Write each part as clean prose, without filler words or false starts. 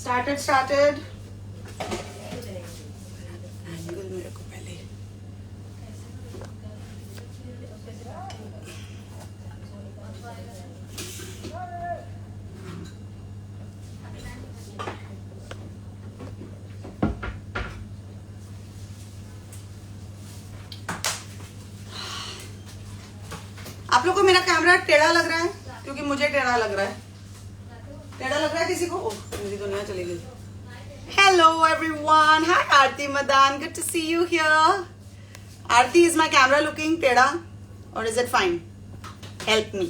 Started. Angle मेरे को पहले आप लोग को मेरा कैमरा टेढ़ा लग रहा है? क्योंकि मुझे टेढ़ा लग रहा है। टेढ़ा लग रहा है किसी को? ओह, मेरी दुनिया चली गई। Hello everyone. Hi Aarti Madan. Good to see you here. Aarti, is my camera looking teda or is it fine? Help me.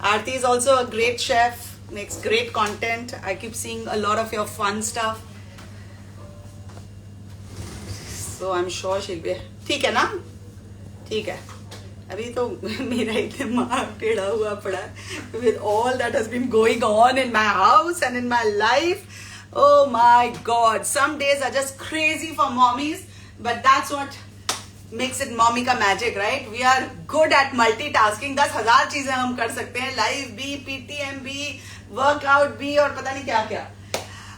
Aarti is also a great chef. Makes great content. I keep seeing a lot of your fun stuff. So I'm sure she'll be. ठीक है ना? ठीक है. अभी तो मेरा ही दिमाग टेढ़ा हुआ पड़ा है with all that has been going on in my house and in my life. Oh my God, some days are just crazy for mommies, but that's what makes it mommy का magic, right? We are good at multitasking. 10,000 चीजें हम कर सकते हैं, live भी, PTM भी, workout भी और पता नहीं क्या क्या.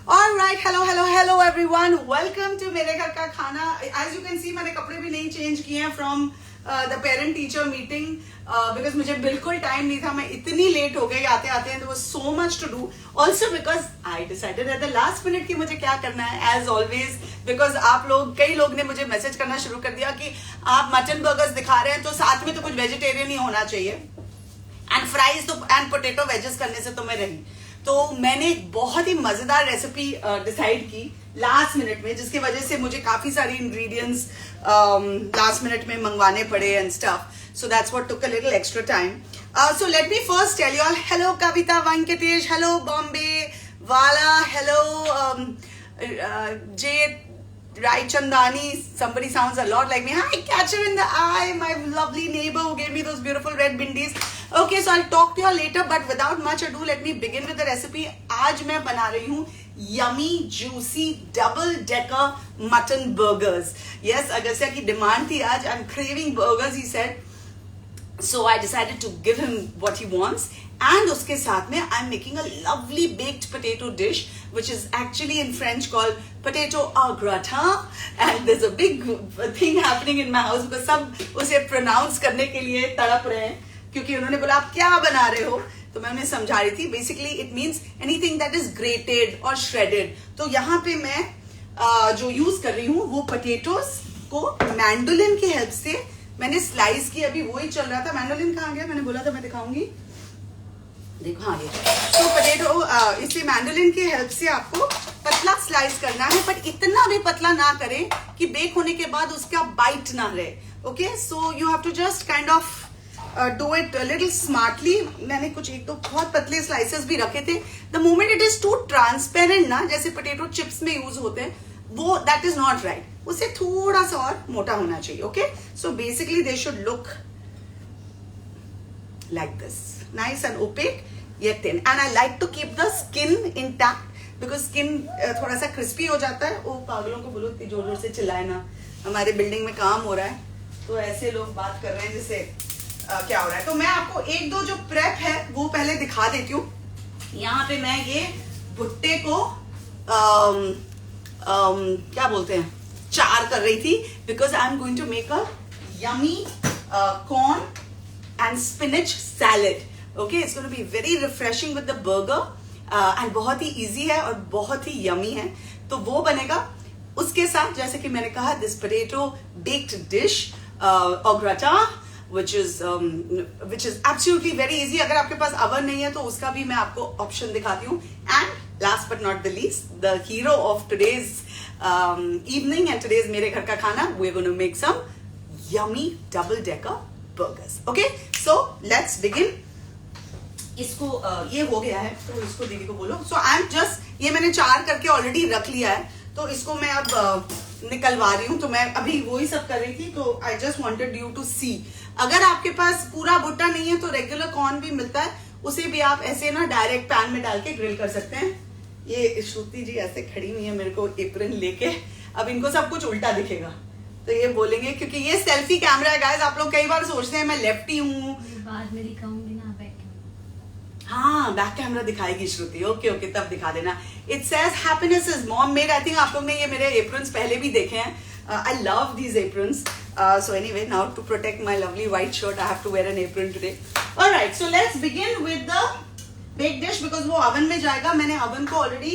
All right, hello everyone. Welcome to मेरे घर का खाना. As you can see, मैंने कपड़े भी नहीं change किए हैं from the parent teacher meeting because मुझे बिल्कुल टाइम नहीं था. मैं इतनी लेट हो गई आते आते. There was so much to do. Also because I decided at the last minute कि मुझे क्या करना है. As always, because आप लोग, कई लोग ने मुझे मैसेज करना शुरू कर दिया कि आप मटन बर्गर्स दिखा रहे हैं तो साथ में तो कुछ वेजिटेरियन ही होना चाहिए. एंड फ्राइज तो एंड पोटेटो वेजेस करने से तो मैं रही. तो मैंने एक बहुत ही मजेदार रेसिपी डिसाइड की लास्ट मिनट में, जिसकी वजह से मुझे काफी सारी इंग्रेडिएंट्स लास्ट मिनट में मंगवाने पड़े and stuff. So that's what took a little extra time. So let me first tell you all, hello Kavita Venkatesh, hello Bombay Wala, hello Jay Rai Chandani, somebody sounds a lot like me. Hi, catcher in the eye, my lovely neighbor who gave me those beautiful red bindis. Okay, so I'll talk to you all later, but without much ado, let me begin with the recipe. आज मैं बना रही हूँ yummy, juicy, double decker mutton burgers. Yes, Agastya की demand थी आज. I'm craving burgers, he said. So I decided to give him what he wants. And उसके साथ में I'm making a lovely baked potato dish, which is actually in French called potato au gratin. And there's a big thing happening in my house because सब उसे pronounce करने के लिए तड़प रहे हैं, क्योंकि उन्होंने बोला आप क्या बना रहे हो. तो मैं उन्हें समझा रही थी. Basically it means anything that is grated or shredded. तो यहाँ पे मैं जो यूज कर रही हूँ वो potatoes को मैंडोलिन की हेल्प से मैंने स्लाइस की. अभी वही चल रहा था. मैंडोलिन कहाँ गया? मैंने बोला था मैं दिखाऊंगी. देखो हाँ ये. तो पोटेटो इसे मैंडोलिन की हेल्प से आपको पतला स्लाइस करना है, बट इतना भी पतला ना करें कि बेक होने के बाद उसका बाइट ना रहे. Okay, so you have to just kind of do it little smartly. मैंने कुछ एक दो बहुत पतले स्लाइसेस भी रखे थे. The moment it is too transparent ना, जैसे पोटेटो चिप्स में यूज होते हैं, वो दैट इज नॉट राइट. उसे थोड़ा सा और मोटा होना चाहिए. Okay, so basically they should look like this, nice and opaque yet thin. And I like to keep the skin intact because skin थोड़ा सा crispy हो जाता है. ओ पागलों को बोलो जोर जोर से चिल्लाए ना, हमारे बिल्डिंग में काम हो रहा है तो ऐसे लोग बात कर रहे हैं जैसे क्या हो रहा है. तो मैं आपको एक दो जो प्रेप है वो पहले दिखा देती हूँ. यहाँ पे मैं ये भुट्टे को क्या बोलते हैं, चार कर रही थी, because I am going to make a yummy corn and spinach salad. Okay, it's going to be very refreshing with the burger and बहुत ही easy है और बहुत ही yummy है. तो वो बनेगा. उसके साथ जैसे कि मैंने कहा, this potato baked dish au gratin, which is absolutely very easy. अगर आपके पास oven नहीं है तो उसका भी मैं आपको option दिखाती हूँ. And last but not the least, the hero of today's evening and today's मेरे घर का खाना, we're going to make some yummy double decker burgers. Okay, so let's begin. इसको ये हो गया है तो इसको दीदी को बोलो. So I'm just, ये मैंने चार करके ऑलरेडी रख लिया है, तो इसको मैं अब निकलवा रही हूँ. तो मैं अभी वही सब कर रही थी, तो I just wanted you to see. अगर आपके पास पूरा भुट्टा नहीं है तो रेगुलर कॉर्न भी मिलता है, उसे भी आप ऐसे ना डायरेक्ट पैन में डाल के ग्रिल कर सकते हैं. ये श्रुति जी ऐसे खड़ी हुई है मेरे को एप्रन लेके. अब इनको सब कुछ उल्टा दिखेगा तो ये बोलेंगे, क्योंकि ये सेल्फी कैमरा है गाइस. आप लोग कई बार सोचते हैं मैं लेफ्टी हूँ. बाद में दिखाऊंगी ना बैठ. हाँ बैक कैमरा दिखाएगी श्रुति, ओके ओके तब दिखा देना. It says happiness is mom made. I think आप लोग ने ये मेरे एप्रन्स पहले भी देखे हैं. I love these aprons. So anyway, now to protect my lovely white shirt, I have to wear an apron today. All right, so let's begin with the baked dish because वो oven में जाएगा. मैंने oven को already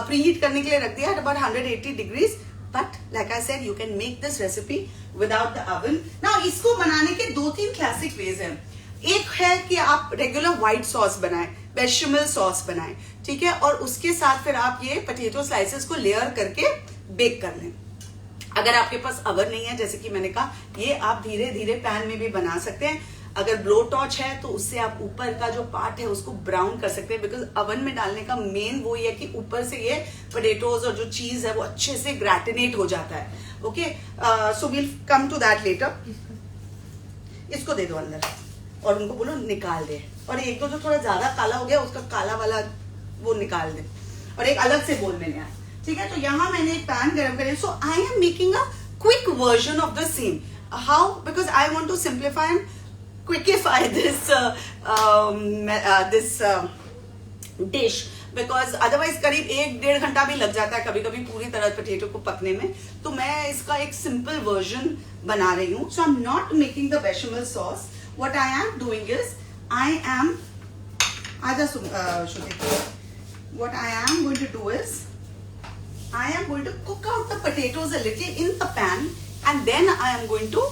preheat करने के लिए रख दिया at about 180 degrees. But like I said, you can make this recipe without the oven. Now इसको बनाने के 2-3 classic ways हैं. एक है कि आप रेगुलर व्हाइट सॉस बनाएं, बेशमेल सॉस बनाएं, ठीक है, और उसके साथ फिर आप ये पोटैटो स्लाइसेस को लेयर करके बेक कर लें. अगर आपके पास अवन नहीं है, जैसे कि मैंने कहा, ये आप धीरे धीरे पैन में भी बना सकते हैं. अगर ब्लो टॉर्च है तो उससे आप ऊपर का जो पार्ट है उसको ब्राउन कर सकते हैं, बिकॉज अवन में डालने का मेन वो ही है कि ऊपर से ये पोटैटोज और जो चीज है वो अच्छे से ग्रेटिनेट हो जाता है. Okay, so we'll come to that later. इसको दे दो अंदर और उनको बोलो निकाल दे, और एक दो जो थोड़ा ज्यादा काला हो गया उसका काला वाला वो निकाल दे, और एक अलग से बोल में ले आए. ठीक है, तो यहां मैंने एक पैन गरम कर लिया. So I am making a quick version of the same. How? Because I want to simplify and quickify this dish, because otherwise करीब 1-1.5 घंटा भी लग जाता है कभी कभी पूरी तरह पोटैटो को पकने में. तो मैं इसका एक सिंपल वर्जन बना रही हूँ. So I am not making the bechamel sauce. What I am doing is I am what I am going to do is I am going to cook out the potatoes a little in the pan, and then I am going to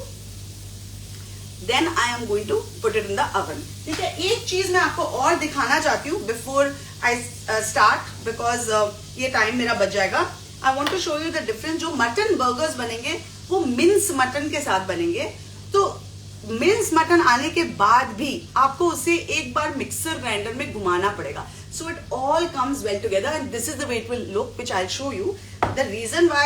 put it in the oven. ठीक है, एक चीज मैं आपको और दिखाना चाहती हूँ before I start, because ये टाइम मेरा बच जाएगा. I want to show you the difference. जो मटन बर्गर्स बनेंगे वो मिन्स मटन के साथ बनेंगे. तो मिन्स मटन आने के बाद भी आपको उसे एक बार मिक्सर ग्राइंडर में घुमाना पड़ेगा. So it all comes well together, and this is the way it will look, which I'll show you. The reason why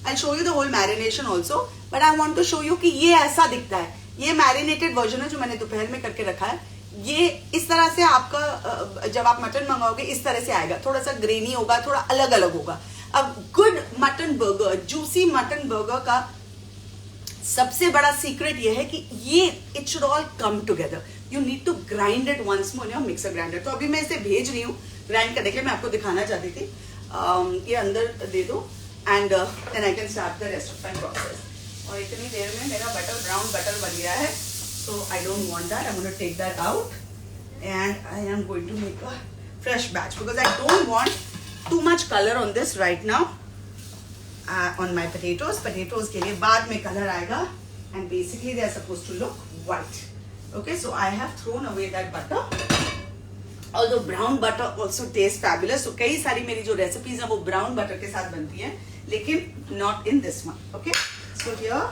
I'll show you the whole marination also, but I want to show you कि ये ऐसा दिखता है. ये marinated version है जो मैंने दोपहर में करके रखा है. ये इस तरह से आपका जब आप मटन मंगाओगे इस तरह से आएगा. थोड़ा सा ग्रेनी होगा, थोड़ा अलग अलग होगा. अब good mutton burger, juicy mutton burger का सबसे बड़ा सीक्रेट ये है कि ये it should all come together. You need to grind it once more in your mixer grinder. तो अभी मैं इसे भेज रही हूँ ग्राइंड कर. देखिए, मैं आपको दिखाना चाहती थी. ये अंदर दे दो and then I can start the rest of my process. और इतनी देर में मेरा बटर ब्राउन बटर बन गया है. So I don't want that. I am going to take that out and I am going to make a fresh batch, because I don't want too much colour on this right now. On my potatoes के लिए बाद में colour आएगा, and basically they are supposed to look white. Okay, so I have thrown away that butter. Although brown butter also tastes fabulous. So कई सारी मेरी जो recipes हैं वो ब्राउन बटर के साथ बनती हैं, लेकिन not in this one. Okay, so here,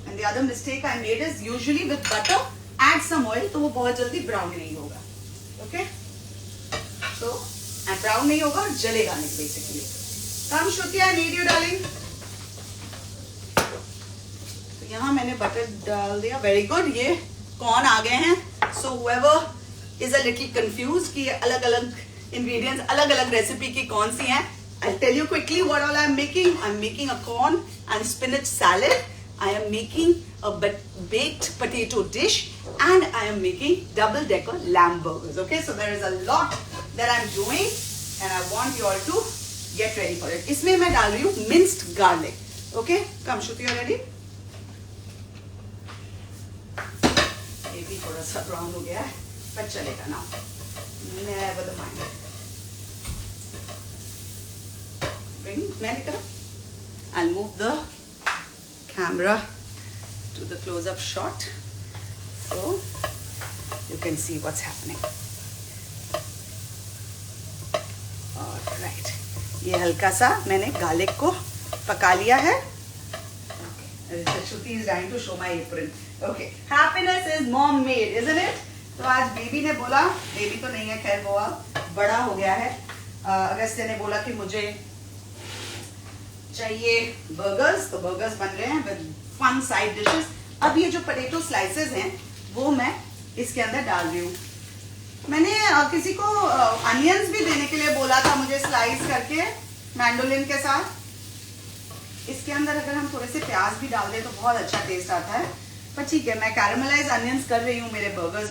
and the other mistake I made is usually with butter add some oil, तो वो बहुत जल्दी ब्राउन नहीं होगा. Okay, so and ब्राउन नहीं होगा और जलेगा नहीं basically. Come Shruti, I need you darling. तो यहाँ मैंने बटर डाल दिया. Very good. ये कॉर्न आ गए हैं. सो whoever is a little confused कि अलग अलग ingredients, अलग अलग रेसिपी की कौन सी हैं, I'll tell you quickly what all I'm making. I'm making a corn and spinach salad. I am making a baked potato dish, and I am making double-decker lamb burgers. Okay, so there is a lot that I'm doing, and I want you all to get ready for it. इसमें मैं डाल रही हूँ minced garlic. Okay, come Shruti, you ready? ये भी थोड़ा सा brown हो गया है, पर चलेगा ना. Never the mind. Bring मेरी तरफ. I'll move the camera to the close-up shot so you can see what's happening. All right. ये हल्का सा मैंने गार्लिक को पका लिया है. Shruti is trying to show my apron. Okay. Happiness is mom made, isn't it? तो आज बेबी ने बोला, बेबी तो नहीं है खैर, वो बड़ा हो गया है. अगस्त्य ने बोला कि मुझे चाहिए बर्गर्स, तो बर्गर्स बन रहे हैं विद फन साइड डिशेस. अब ये जो पोटैटो स्लाइसेस हैं वो मैं इसके अंदर डाल रही हूँ. मैंने किसी को अनियंस भी देने के लिए बोला था मुझे स्लाइस करके मैंडोलिन के साथ. इसके अंदर अगर हम थोड़े से प्याज भी डाल दें तो बहुत अच्छा टेस्ट आता है. पर ठीक है, मैं कैरामलाइज अनियंस कर रही हूँ मेरे burgers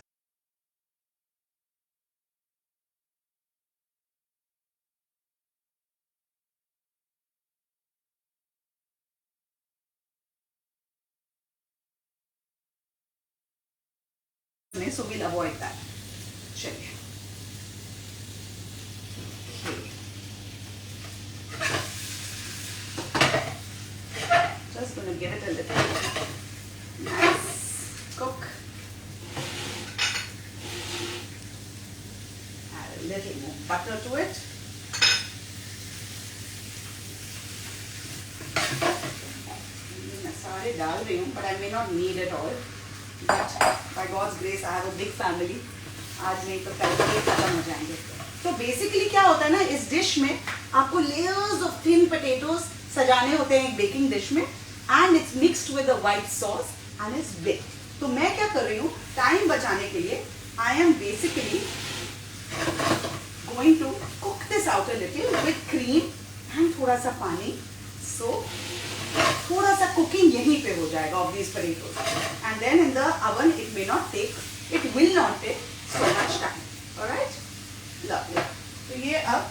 So we'll avoid that. चलिए. Just gonna give it a little nice cook. Add a little more butter to it. मैं सारे डाल रही हूँ, but I may not need it all. But by God's grace, I have a big family. आज नहीं तो कल ये खत्म हो जाएंगे. तो बेसिकली क्या होता है ना, इस डिश में आपको लेयर्स ऑफ थिन पोटैटोज सजाने होते हैं एक बेकिंग डिश में, and it's mixed with a white sauce and it's baked. तो मैं क्या कर रही हूँ, टाइम बचाने के लिए I am basically going to cook this out a little with cream and थोड़ा सा पानी. सो थोड़ा सा कुकिंग यहीं पे हो जाएगा of these potatoes, and then in the oven it will not take so much time. Alright, lovely. तो ये अब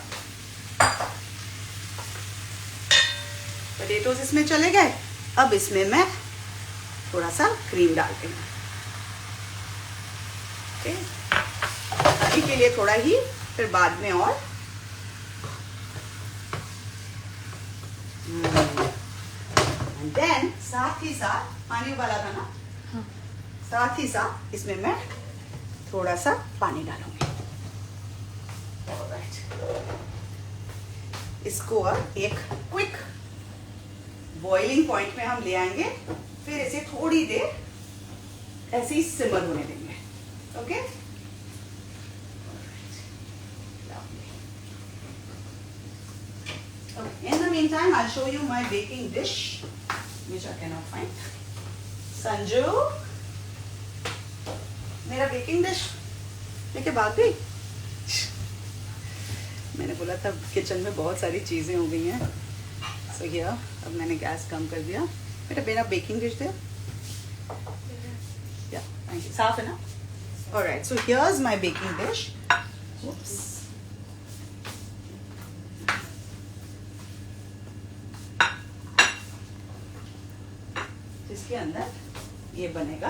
पोटैटोज इसमें चले गए. अब इसमें मैं थोड़ा सा क्रीम डालती हूँ. ओके, अभी के लिए थोड़ा ही, फिर बाद में और. देन साथ ही साथ पानी उबाला था ना, साथ ही साथ इसमें मैं थोड़ा सा पानी डालूंगी. ऑलराइट, इसको अब एक क्विक बॉइलिंग पॉइंट में हम ले आएंगे, फिर इसे थोड़ी देर ऐसे ही सिमर होने देंगे. Okay, in the meantime I'll show you my baking dish which I cannot find. Sanju, मेरा बेकिंग डिश लेके भाग गई. मैंने बोला था किचन में बहुत सारी चीजें हो गई हैं. सो हियर, अब मैंने गैस कम कर दिया. बेटा मेरा बेकिंग डिश दे. या, थैंक यू. साफ है ना? Alright, so here's my baking dish. Oops. जिसके अंदर ये बनेगा.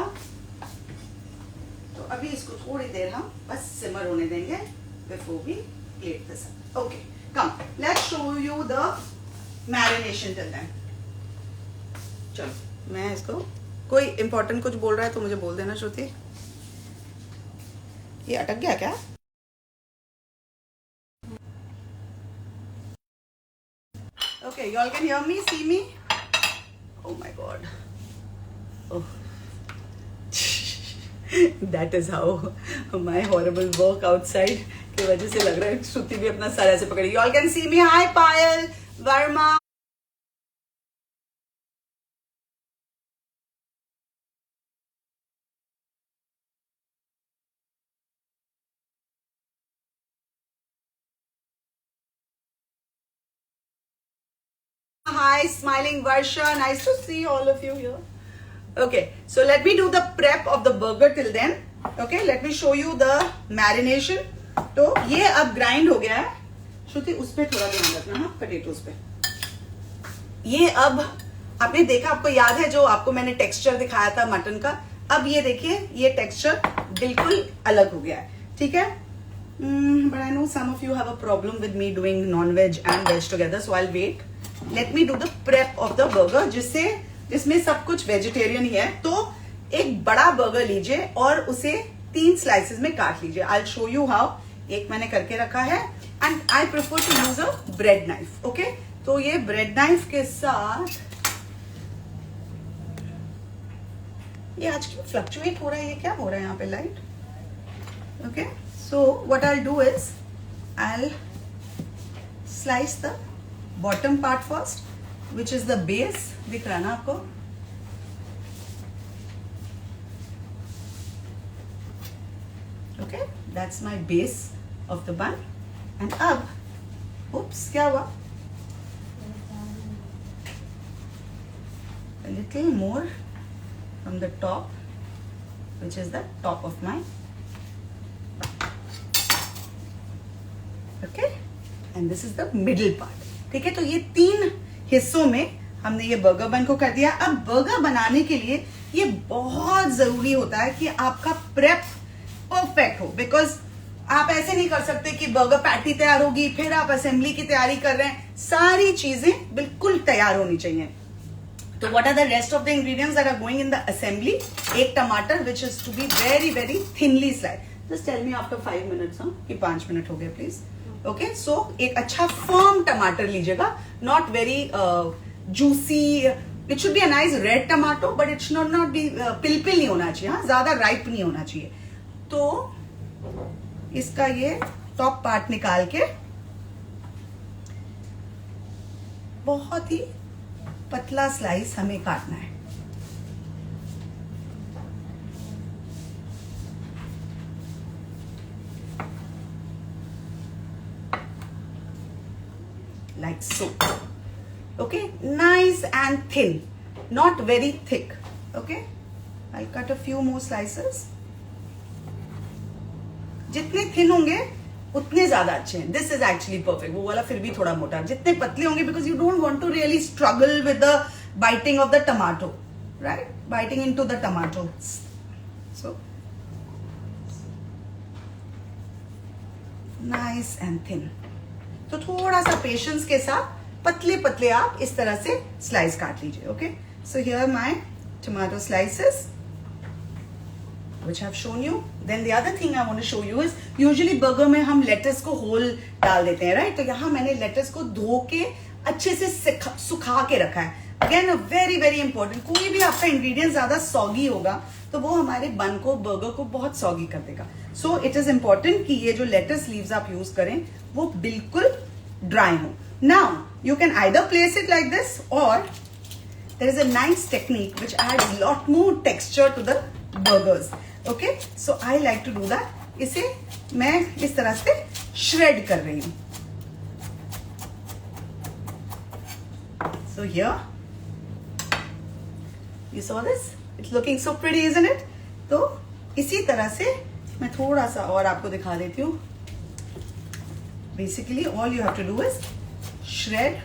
तो अभी इसको थोड़ी देर हम बस सिमर होने देंगे before we plate this up. Okay, come, let's show you the marination till then. चलो, मैं इसको, कोई important कुछ बोल रहा है तो मुझे बोल देना श्रुति. ये अटक गया क्या? Okay, you all can hear me, see me? Oh my God. Oh. That is how my horrible work outside की वजह से लग रहा है श्रुति भी अपना सर ऐसे पकड़ी. You all can see me. Hi Payal, Varma. Hi, smiling Varsha. Nice to see all of you here. Okay, so let me do the prep of the burger till then. Okay, let me show you the marination. तो ये अब grind हो गया है. श्रुति उस पे थोड़ा ध्यान रखना, हाँ, पोटैटोज पे. ये अब आपने देखा, आपको याद है जो आपको मैंने टेक्सचर दिखाया था मटन का. अब ये देखिए, ये टेक्सचर बिल्कुल अलग हो गया है. ठीक है, but I know some of you have a problem with me doing non-veg and veg together, so I'll wait. Let me do the prep of the burger, जिसमें सब कुछ वेजिटेरियन ही है. तो एक बड़ा बर्गर लीजिए और उसे 3 स्लाइसेस में काट लीजिए. I'll show you how. एक मैंने करके रखा है, and I prefer to use a bread knife. Okay? तो ये ब्रेड नाइफ के साथ, ये आज क्यों फ्लक्चुएट हो रहा है, ये क्या हो रहा है यहाँ पे light. Okay, so what I'll do is I'll slice the bottom part first, which is the base. दिख रहा है ना आपको? Okay, that's my base of the bun. And अब, oops, क्या हुआ? A little more from the top, which is the top of my. Okay, and this is the middle part. ठीक है, तो ये 3 हिस्सों में हमने ये बर्गर बन को कर दिया. अब बर्गर बनाने के लिए ये बहुत जरूरी होता है कि आपका प्रेप परफेक्ट हो, बिकॉज आप ऐसे नहीं कर सकते कि बर्गर पैटी तैयार होगी फिर आप असेंबली की तैयारी कर रहे हैं, सारी चीजें बिल्कुल तैयार होनी चाहिए. तो what are the rest of the ingredients that are going in the assembly? एक टमाटर which is to be very very thinly slice. Just tell me after 5 minutes कि 5 मिनट हो गए प्लीज. ओके, सो एक अच्छा फर्म टमाटर लीजिएगा, not very juicy. It should be a nice red tomato, but it should not be पिल नहीं होना चाहिए, हाँ, ज्यादा राइप नहीं होना चाहिए. तो इसका ये टॉप पार्ट निकाल के बहुत ही पतला स्लाइस हमें काटना है. Like so. Okay, nice and thin, not very thick. Okay, I'll cut a few more slices. जितने थिन होंगे उतने ज्यादा अच्छे हैं. This is actually perfect. वो वाला फिर भी थोड़ा मोटा. जितने पतले होंगे, because you don't want to really struggle with the biting of the tomato, right? Biting into the tomato. So nice and thin. तो थोड़ा सा पेशेंस के साथ पतले पतले आप इस तरह से स्लाइस काट लीजिए. Okay, so here my tomato slices which I've shown you. Then the other thing I want to show you is usually burger में हम लेटस को होल डाल देते हैं, राइट? तो यहाँ मैंने लेटस को धो के अच्छे से सुखा के रखा है. Again very very important. कोई भी आपका इंग्रेडिएंट ज्यादा सॉगी होगा तो वो हमारे बन को, बर्गर को बहुत सॉगी कर देगा. सो इट इज इंपॉर्टेंट कि ये जो लेटस लीव्स आप यूज करें वो बिल्कुल ड्राई हो. Now you can either place it like this, और there is a nice technique which adds lot more texture to the burgers. Okay, so I like to do that. इसे मैं इस तरह से shred कर रही हूँ. So here, you saw this? It's looking so pretty, isn't it? तो इसी तरह से मैं थोड़ा सा और आपको दिखा देती हूँ. Basically, all you have to do is shred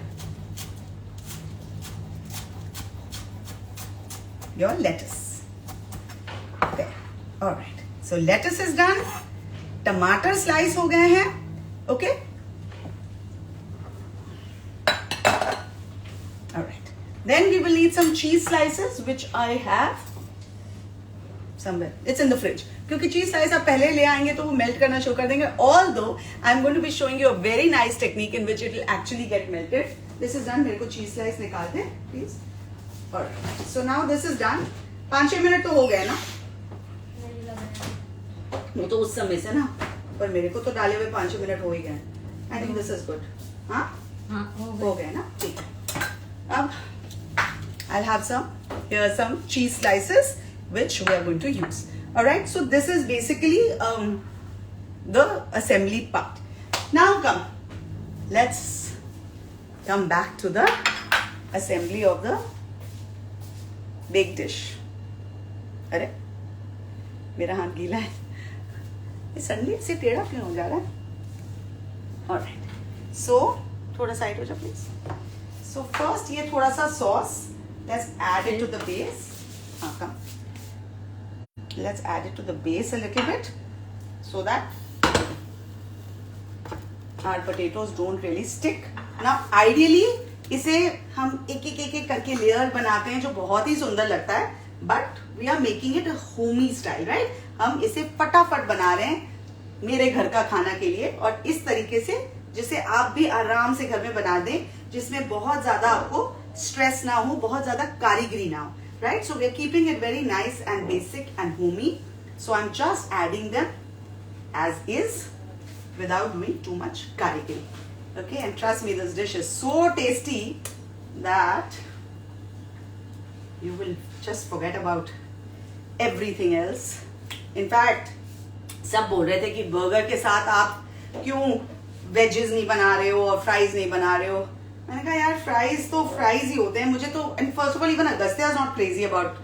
your lettuce. Okay, all right. So lettuce is done. Tomato slice हो गए हैं. Okay. All right. Then we will need some cheese slices, which I have somewhere. It's in the fridge. क्योंकि cheese slice आप पहले ले आएंगे तो वो melt करना शुरू कर देंगे. Although I'm going to be showing you a very nice technique in which it will actually get melted. This is done. मेरे को cheese slice निकाल दे, please. Alright. So now this is done. 5-6 minute तो हो गए ना? वो तो उस समय से ना, पर मेरे को तो डाले हुए 5-6 मिनट हो ही गए. I think this is good. हाँ? हाँ, हो गए ना? ठीक है. अब I'll have some cheese slices which we are going to use. Alright. So this is basically the assembly part. Now let's come back to the assembly of the bake dish. अरे मेरा हाथ गीला है. ये सडनली से टेढ़ा क्यों हो जा रहा है? ऑलराइट, सो थोड़ा साइड हो जा प्लीज. सो फर्स्ट ये थोड़ा सा sauce, let's add it to the base. हाँ, कम. Let's add it to the base a little bit so that our potatoes don't really stick. Now ideally इसे हम एक एक करके लेयर बनाते हैं जो बहुत ही सुंदर लगता है, but we are making it homey style, right? हम इसे फटाफट बना रहे हैं मेरे घर का खाना के लिए, और इस तरीके से जिसे आप भी आराम से घर में बना दें, जिसमें बहुत ज्यादा आपको स्ट्रेस ना हो, बहुत ज्यादा कारीगरी ना हो, right? So we are keeping it very nice and basic and homey. So I am just adding them as is without doing too much karigari. Okay, and trust me, this dish is so tasty that you will just forget about everything else. In fact, सब बोल रहे थे कि burger के साथ आप क्यों wages नहीं बना रहे हो और फ्राइज नहीं बना रहे हो. मैंने कहा यार, फ्राइज तो फ्राइज ही होते हैं. मुझे तो, and first of all, even Agastya is not crazy about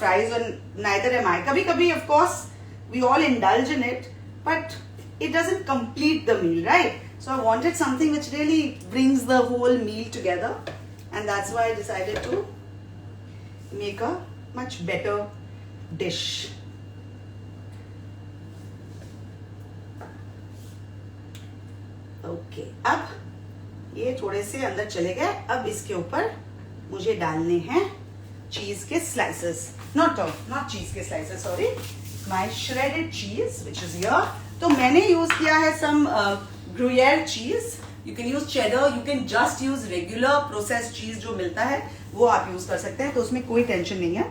fries, and neither am I. कभी कभी of course we all indulge in it, but it doesn't complete the meal, right? So I wanted something which really brings the whole meal together, and that's why I decided to make a much better dish. Okay, अब ये थोड़े से अंदर चले गए. अब इसके ऊपर मुझे डालने हैं चीज के स्लाइसेस. नॉट चीज के स्लाइसेस, सॉरी, माय श्रेडेड चीज विच इज हियर. तो मैंने यूज किया है सम ग्रुयर चीज. You can use cheddar, you can just use regular processed चीज जो मिलता है वो आप यूज कर सकते हैं, तो उसमें कोई टेंशन नहीं है.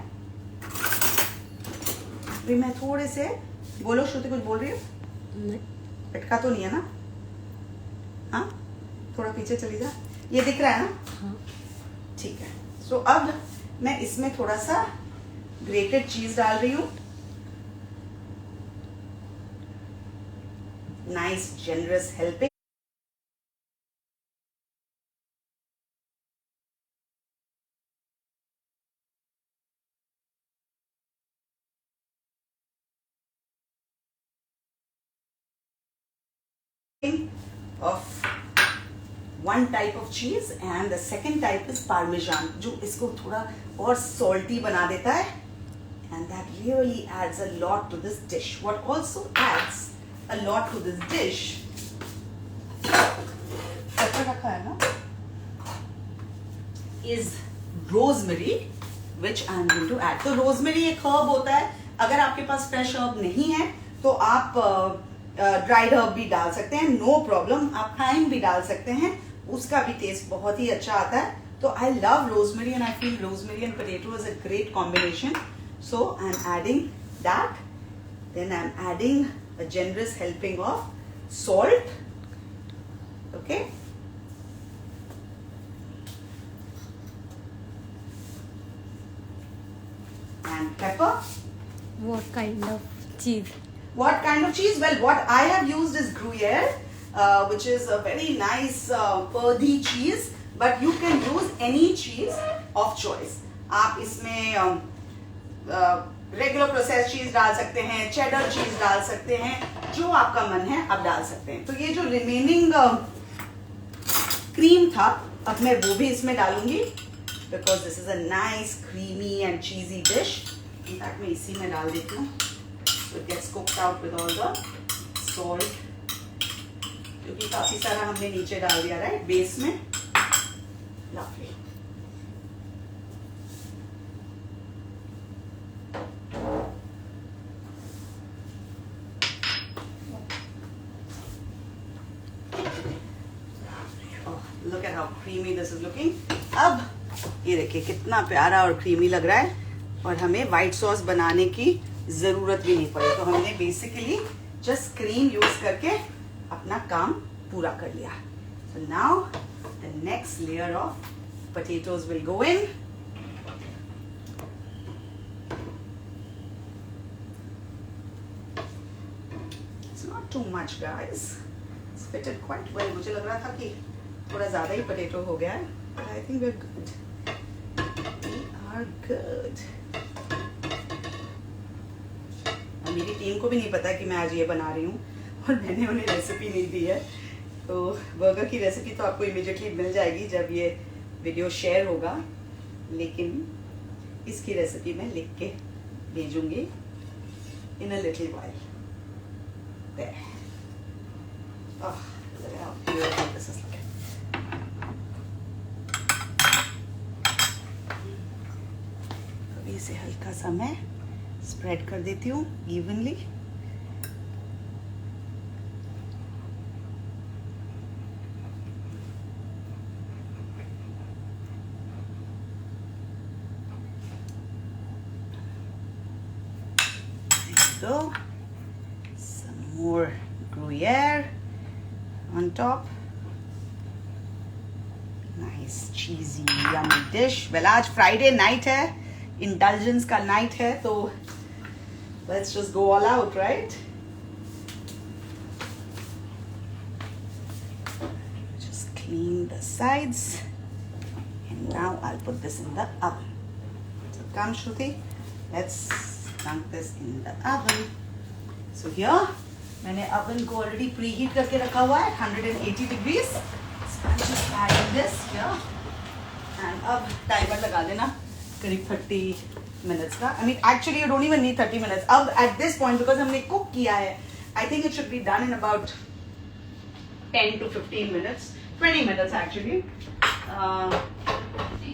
अभी मैं थोड़े से, बोलो श्रुति, कुछ बोल रही हो? नहीं, पिटका तो नहीं है ना? हाँ, थोड़ा पीछे चली जा. ये दिख रहा है ना? हाँ. ठीक है. सो अब मैं इसमें थोड़ा सा ग्रेटेड चीज डाल रही हूं. Nice generous helping. of one type of cheese and the second type is parmesan, जो इसको थोड़ा और salty बना देता है, and that really adds a lot to this dish. What also adds a lot to this dish, paper रखा है ना, is rosemary, which I am going to add. तो rosemary एक herb होता है. अगर आपके पास fresh herb नहीं है तो आप ड्राइड हर्ब भी डाल सकते हैं, नो प्रॉब्लम. आप थाइम भी डाल सकते हैं, उसका भी टेस्ट बहुत ही अच्छा आता है. तो I love rosemary and I feel rosemary and potato is a great combination. So I am adding that. Then I am adding a generous helping of salt. Okay, and pepper. What kind of cheese? What kind of cheese? Well, what I have used is Gruyere, which is a very nice pearthy cheese. But you can use any cheese of choice. आप इसमें regular process चीज डाल सकते हैं, cheddar चीज डाल सकते हैं, जो आपका मन है आप डाल सकते हैं. तो ये जो रिमेनिंग क्रीम था, अब मैं वो भी इसमें डालूंगी, because this is a nice creamy and cheesy dish. In fact मैं इसी में डाल देती हूँ. It gets cooked out with all the salt, क्योंकि काफी सारा हमने नीचे डाल दिया, राइट, बेस में. Lovely. Oh, look at how creamy this is looking. अब ये देखिए कितना प्यारा और क्रीमी लग रहा है, और हमें व्हाइट सॉस बनाने की जरूरत भी नहीं पड़ी. तो हमने बेसिकली जस्ट क्रीम यूज करके अपना काम पूरा कर लिया. So now the next layer of potatoes will go in. It's not too much guys, it's fitted quite well. मुझे लग रहा था कि थोड़ा ज्यादा ही पोटैटो हो गया है, but I think we are good. We are good. मेरी टीम को भी नहीं पता कि मैं आज ये बना रही हूँ, और मैंने उन्हें रेसिपी नहीं दी है. तो बर्गर की रेसिपी तो आपको इमीडिएटली मिल जाएगी जब ये वीडियो शेयर होगा, लेकिन इसकी रेसिपी मैं लिख के भेजूंगी in a little while. There. Oh, look at how beautiful this is looking. अभी इसे हल्का सा मैं स्प्रेड कर देती हूँ evenly. So, some more Gruyere on top. Nice cheesy yummy dish. Well, आज Friday night है, indulgence का night है, तो let's just go all out, right? Just clean the sides, and now I'll put this in the oven. So come Shruti, let's dunk this in the oven. So here, मैंने oven को already preheat करके रखा हुआ है 180 degrees. So I'm just adding this here, and अब timer लगा देना करीब 30 minutes का. I mean, actually you don't even need 30 minutes. अब at this point, because हमने cook किया है, I think it should be done in about 10 to 15 minutes, 20 minutes actually.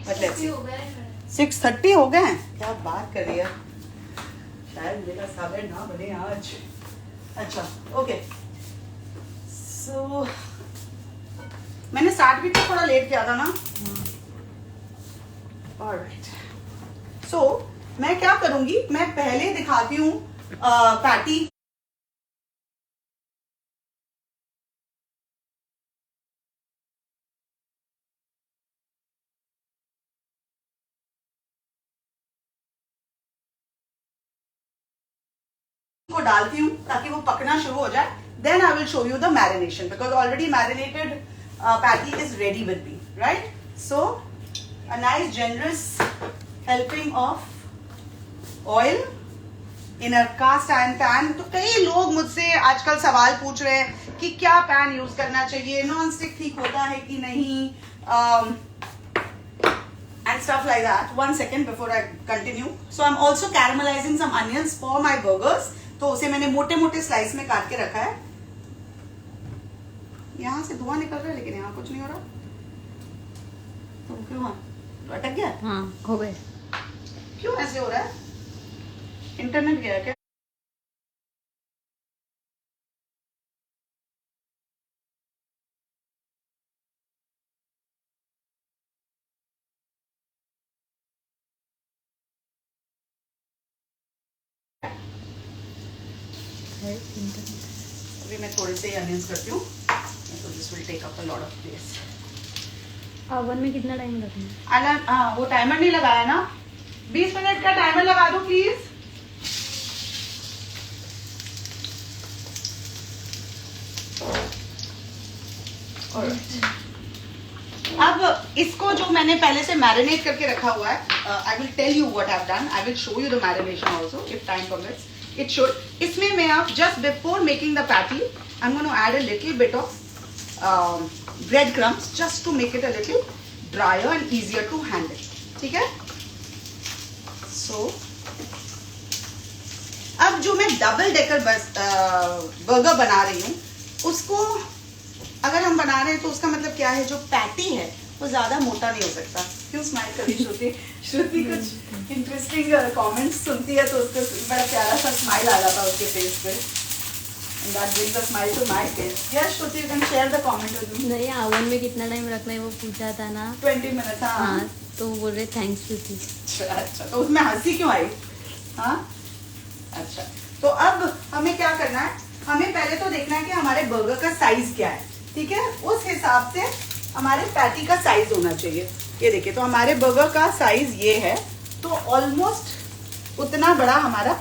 But let's see. 6:30 हो गए हैं, क्या बात कर रही है, शायद मेरा सागर ना बने आज. अच्छा ओके, सो मैंने स्टार्ट भी तो थोड़ा लेट किया था ना. ऑलराइट, सो मैं क्या करूंगी, मैं पहले दिखाती हूँ पैटी. को डालती हूँ ताकि वो पकना शुरू हो जाए. Then I will show you the marination because already marinated patty is ready with me, right. So a nice generous helping of oil in a cast iron pan. तो कई लोग मुझसे आजकल सवाल पूछ रहे हैं कि क्या पैन यूज करना चाहिए, नॉन स्टिक ठीक होता है कि नहीं, and stuff like that. One second before I continue. So I'm also caramelizing some onions for my burgers. तो उसे मैंने मोटे मोटे स्लाइस में काट के रखा है. यहाँ से धुआं निकल रहा है लेकिन यहाँ कुछ नहीं हो रहा. तो क्यों हुआ, अटक गया? हाँ हो गए. क्यों ऐसे हो रहा है, इंटरनेट गया क्या? अभी मैं थोड़े से अनियंस करती हूँ, तो this will take up a lot of place. Oven में कितना टाइम रखना है? हाँ, वो टाइमर नहीं लगाया ना, 20 मिनट का टाइमर लगा दो प्लीज. अब इसको जो मैंने पहले से मैरिनेट करके रखा हुआ है, I will tell you what I have done. I will show you the marination also if time permits. It should, इसमें मैं आप just before making the patty I am going to add a little bit of breadcrumbs just to make it a little drier and easier to handle. ठीक है. So अब जो मैं double decker burger बना रही हूँ, उसको अगर हम बना रहे हैं तो उसका मतलब क्या है, जो पैटी है वो ज्यादा मोटा नहीं हो सकता. क्यों स्माइल कर रही श्रुति? श्रुति कुछ इंटरेस्टिंग कमेंट्स सुनती है तो उसको बड़ा प्यारा सा स्माइल आ जाता है उसके फेस पे. And that brings a smile to my face. Yes, Shruti, you can share the comment with me. नहीं, ओवन में कितना टाइम रखना है वो पूछा था ना. 20 minutes. हाँ, तो बोल रहे थैंक्स श्रुति. अच्छा, तो उसमें हंसी क्यों आई? हाँ, अच्छा. तो अब हमें क्या करना है, हमें पहले तो देखना है कि हमारे बर्गर का साइज क्या है. ठीक है, उस हिसाब से हमारे पैटी का साइज होना चाहिए. ये देखिए, तो हमारे बर्गर का साइज ये है, तो ऑलमोस्ट उतना बड़ा हमारा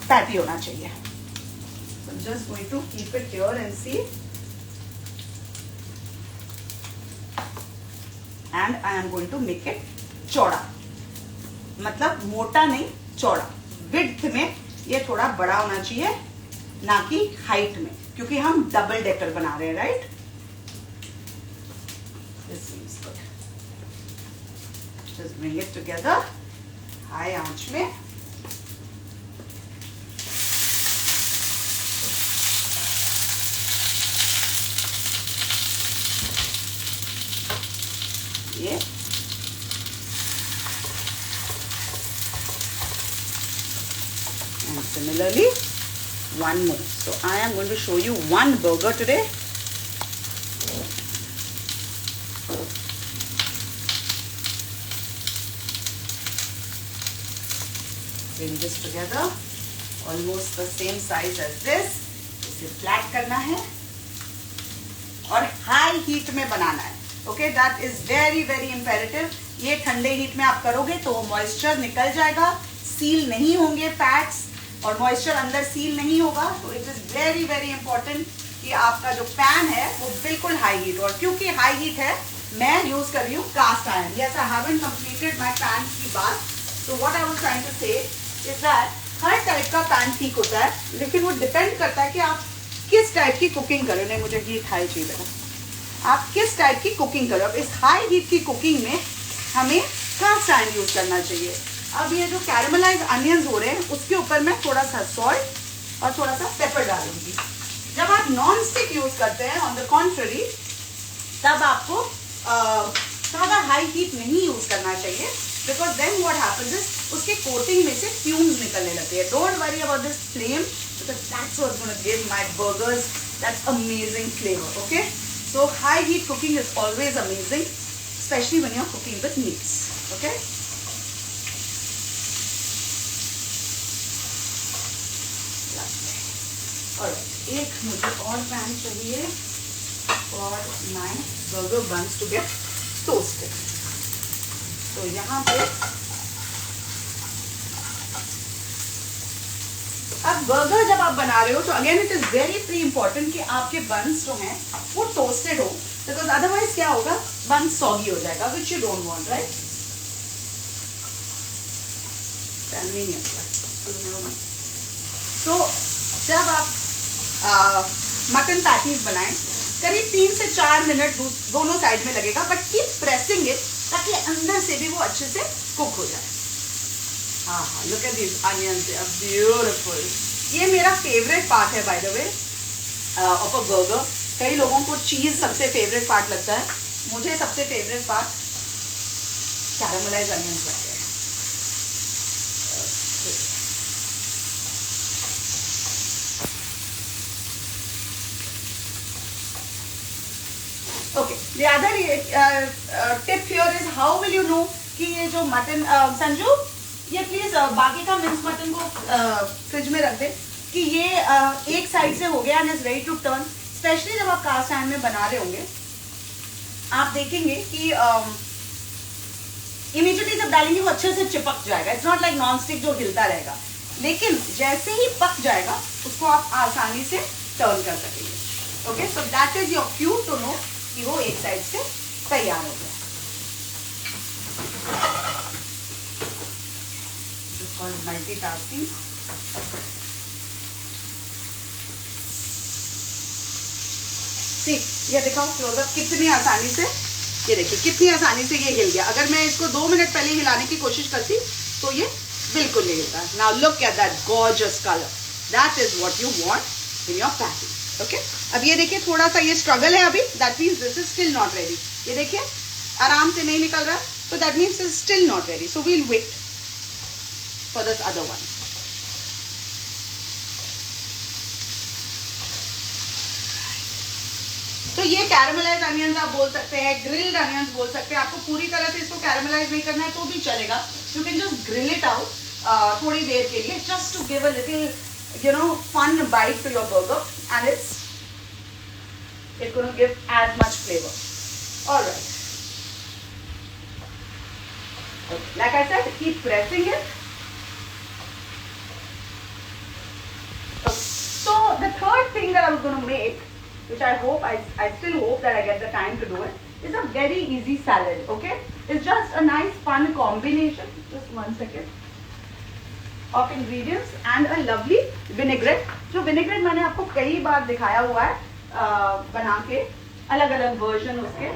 पैटी होना चाहिए. Just going to keep it here and see, and I am going to make it चौड़ा, मतलब मोटा नहीं, चौड़ा. विड्थ में ये थोड़ा बड़ा होना चाहिए, ना कि हाइट में, क्योंकि हम डबल डेकर बना रहे हैं, right. This seems good. Just bring it together, high आंच में. ये and similarly one more. So I am going to show you one burger today. Bring this together, almost the same size as this. इसे flat करना है और high heat में बनाना है. Okay, that is very very imperative. ये ठंडे heat में आप करोगे तो मॉइस्चर निकल जाएगा, सील नहीं होंगे फैट्स, और मॉइस्चर अंदर सील नहीं होगा. तो it is very very important कि आपका जो पैन है वो बिल्कुल हाई हीट. और क्योंकि हाई हीट है, मैं यूज कर रही हूँ cast iron. Yes, I haven't completed my pan की बात. So what I was trying to say is that हर टाइप का पैन ठीक होता है, लेकिन वो डिपेंड करता है कि आप किस टाइप की कुकिंग करो. नहीं, मुझे हीट हाई चाहिए. आप किस टाइप की कुकिंग करो. अब इस हाई हीट की कुकिंग में हमें कास्ट आयरन यूज करना चाहिए. अब ये जो कैरेमलाइज अनियंस हो रहे हैं, उसके ऊपर मैं थोड़ा सा सॉल्ट और थोड़ा सा पेपर डालूंगी, जब आप नॉन स्टिक यूज करते हैं ऑन द कॉन्ट्ररी, तब आपको ज़्यादा हाई हीट नहीं यूज करना चाहिए, because then what happens is उसके कोटिंग में से फ्यूम्स निकलने लगती है. Don't worry about this flame, because that's what's gonna give my burgers that amazing flavour. Okay, so high heat cooking is always amazing, especially when you are cooking with meats. Okay, और एक मुझे और pan चाहिए for my burger buns to get toasted. तो यहाँ पे अब burger जब आप बना रहे हो तो again it is very important कि आपके बन्स जो हैं वो टोस्टेड हो, बिकॉज अदरवाइज क्या होगा, बन सॉगी हो जाएगा, which you don't want, right. तो जब आप मटन पैटीज बनाएं, करीब 3 से 4 मिनट दोनों साइड में लगेगा, बट कीप प्रेसिंग इट ताकि अंदर से भी वो अच्छे से कुक हो जाए. हाँ, look at this onions, they are beautiful. ये मेरा फेवरेट पार्ट है by the way of a burger. कई लोगों को चीज सबसे फेवरेट पार्ट लगता है, मुझे सबसे फेवरेट पार्ट कैरामलाइज्ड अनियंस लगते हैं. Okay, the other tip here is how will you know कि ये जो मटन, संजू ये प्लीज बाकी का मिन्स मटन को फ्रिज में रख दे कि ये एक साइड से हो गया and is ready to turn. Especially जब आप कास्ट आयरन में बना रहे होंगे, आप देखेंगे कि इमीडिएटली जब डालेंगे वो अच्छे से चिपक जाएगा. It's not like non stick जो हिलता रहेगा, लेकिन जैसे ही पक जाएगा उसको आप आसानी से टर्न कर सकेंगे. Okay, so that is your cue to know कि वो एक साइड से तैयार हो गया. मल्टीटास्किंग. ठीक, ये दिखाओ क्लोजअप कितनी आसानी से, ये देखिए कितनी आसानी से ये हिल गया. अगर मैं इसको 2 मिनट पहले हिलाने की कोशिश करती तो ये बिल्कुल नहीं हिलता. Now look at that gorgeous colour, that is what you want in your patty. Okay, अब ये देखिए थोड़ा सा ये स्ट्रगल है अभी, that means this is still not ready. ये देखिए आराम से नहीं निकल रहा, तो that means is still not ready. So we'll wait for this other one. तो ये कैरामलाइज्ड अनियंस आप बोल सकते हैं, ग्रिल्ड अनियंस बोल सकते हैं. आपको पूरी तरह से इसको कैरामलाइज नहीं करना है तो भी चलेगा. You can just grill it out थोड़ी देर के लिए, just to give a little fun bite to your burger, and it's going to give as much flavor. All right. Okay. Like I said, keep pressing it. Okay. So the third thing that I was going to make, which I still hope that I get the time to do it, is a very easy salad. Okay, it's just a nice fun combination. Just 1 second. Of ingredients and a lovely vinaigrette. जो vinaigrette मैंने आपको कई बार दिखाया हुआ है बना के, अलग अलग वर्जन उसके.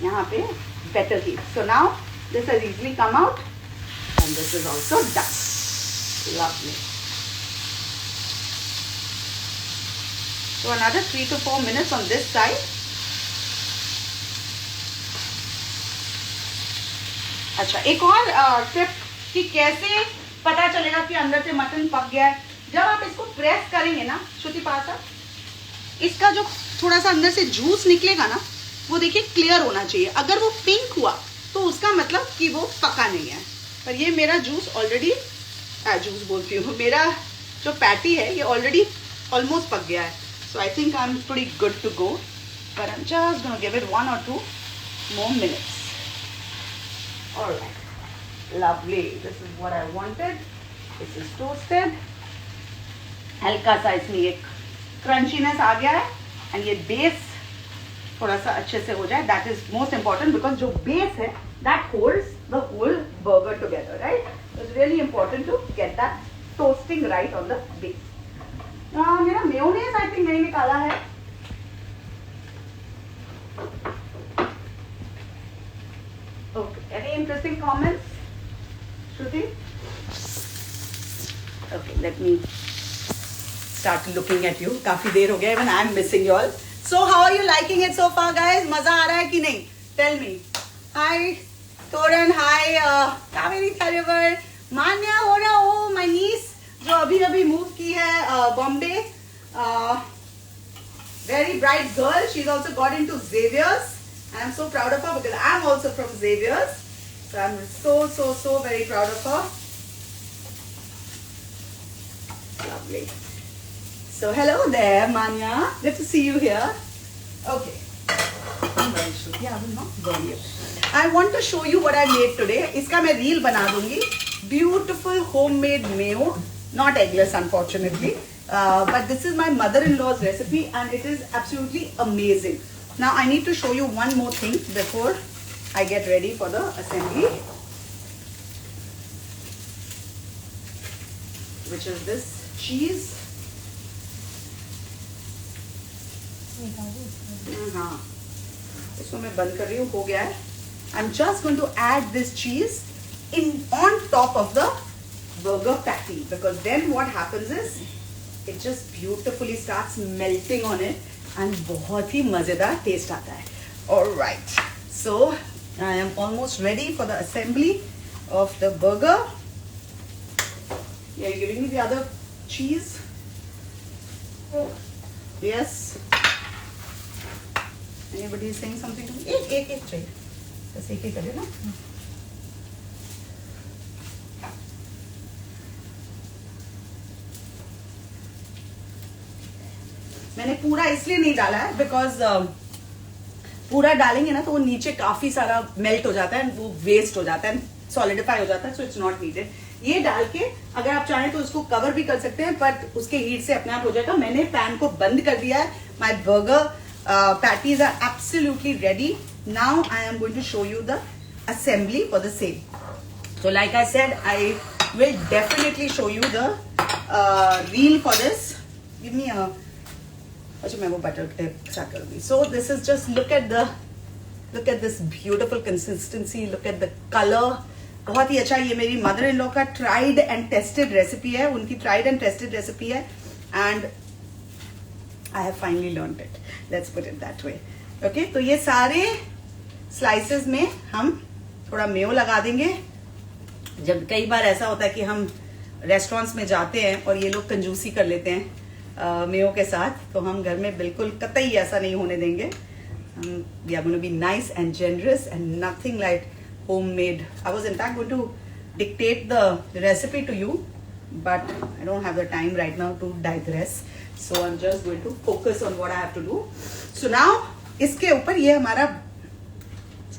यहाँ पे better heat. So now this has easily come out and this is also done. Lovely. So another 3 to 4 minutes on this side. अच्छा, एक और टिप कि कैसे पता चलेगा कि अंदर से मटन पक गया है. जब आप इसको प्रेस करेंगे ना श्रुति पासा, इसका जो थोड़ा सा अंदर से जूस निकलेगा ना, वो देखिए क्लियर होना चाहिए. अगर वो पिंक हुआ तो उसका मतलब कि वो पका नहीं है. पर ये मेरा जूस ऑलरेडी, जूस बोलती हूँ, मेरा जो पैटी है ये ऑलरेडी ऑलमोस्ट पक गया है. So I think I am pretty good to go, but I am just gonna give it 1 or 2 more minutes. All right, lovely. This is what I wanted. This is toasted. हल्का सा इसमें एक crunchiness आ गया है, and ये base थोड़ा सा अच्छे से हो जाए. That is most important, because जो बेस है that holds the whole burger together, right. It's really important to get that toasting right on the base. मेरा मेयोनेज आई थिंक नहीं निकाला है. Okay. Any interesting comments, Shruti? let me start looking at you. काफी देर हो गया, even I'm missing you all. So how are you liking it so far, guys? मजा आ रहा है कि नहीं? Tell me. Hi, Toran. Hi, Kaveri Tharivar. मान्या हो रहा हो, my niece जो अभी मूव की है Bombay. Very bright girl. She's also got into Xavier's. I'm so proud of her because I'm also from Xavier's. So I'm so very proud of her. Lovely. So hello there, Manya. Good to see you here. Okay. I'm very sure. Yeah, I will not burn you. I want to show you what I made today. इसका मैं reel बना दूँगी. Beautiful homemade mayo, not eggless unfortunately. But this is my mother-in-law's recipe and it is absolutely amazing. Now I need to show you one more thing before I get ready for the assembly, which is this cheese. हाँ, इसको मैं बंद कर रही हूँ, हो गया है. I'm just going to add this cheese on top of the burger patty because then what happens is it just beautifully starts melting on it and बहुत ही मजेदार taste आता है. All right, so I am almost ready for the assembly of the burger. Yeah, you're giving me the other cheese? Yes. Anybody is saying something to me? एक चाहिए. बस एक ही करिए ना. मैंने पूरा इसलिए नहीं डाला है बिकॉज पूरा डालेंगे ना तो वो नीचे काफी सारा मेल्ट हो जाता है, वो वेस्ट हो जाता है, सॉलिडिफाई हो जाता है. So it's not needed. ये डाल के अगर आप चाहें तो उसको कवर भी कर सकते हैं, बट उसके हीट से अपने आप हो जाएगा. मैंने पैन को बंद कर दिया है. My burger patties are absolutely ready. Now I am going to show you the assembly for the same. So like I said, I will definitely show you the reel for this. Give me a अच्छा मैं वो butter के साथ करूँगी. So this is just look at this beautiful consistency. Look at the color. बहुत ही अच्छा. ये मेरी mother in law का tried and tested recipe है. उनकी tried and tested recipe है and I have finally learned it. Let's put it that way. Okay, तो ये सारे slices में हम थोड़ा मेयो लगा देंगे. जब कई बार ऐसा होता है कि हम रेस्टोरेंट्स में जाते हैं और ये लोग कंजूसी कर लेते हैं मेयो के साथ, तो हम घर में बिल्कुल कतई ऐसा नहीं होने देंगे. We are going to be nice and generous and nothing like homemade. I was in fact going to dictate the recipe to you, but I don't have the time right now to digress. So I'm just going to focus on what I have to do. So now इसके ऊपर ये हमारा,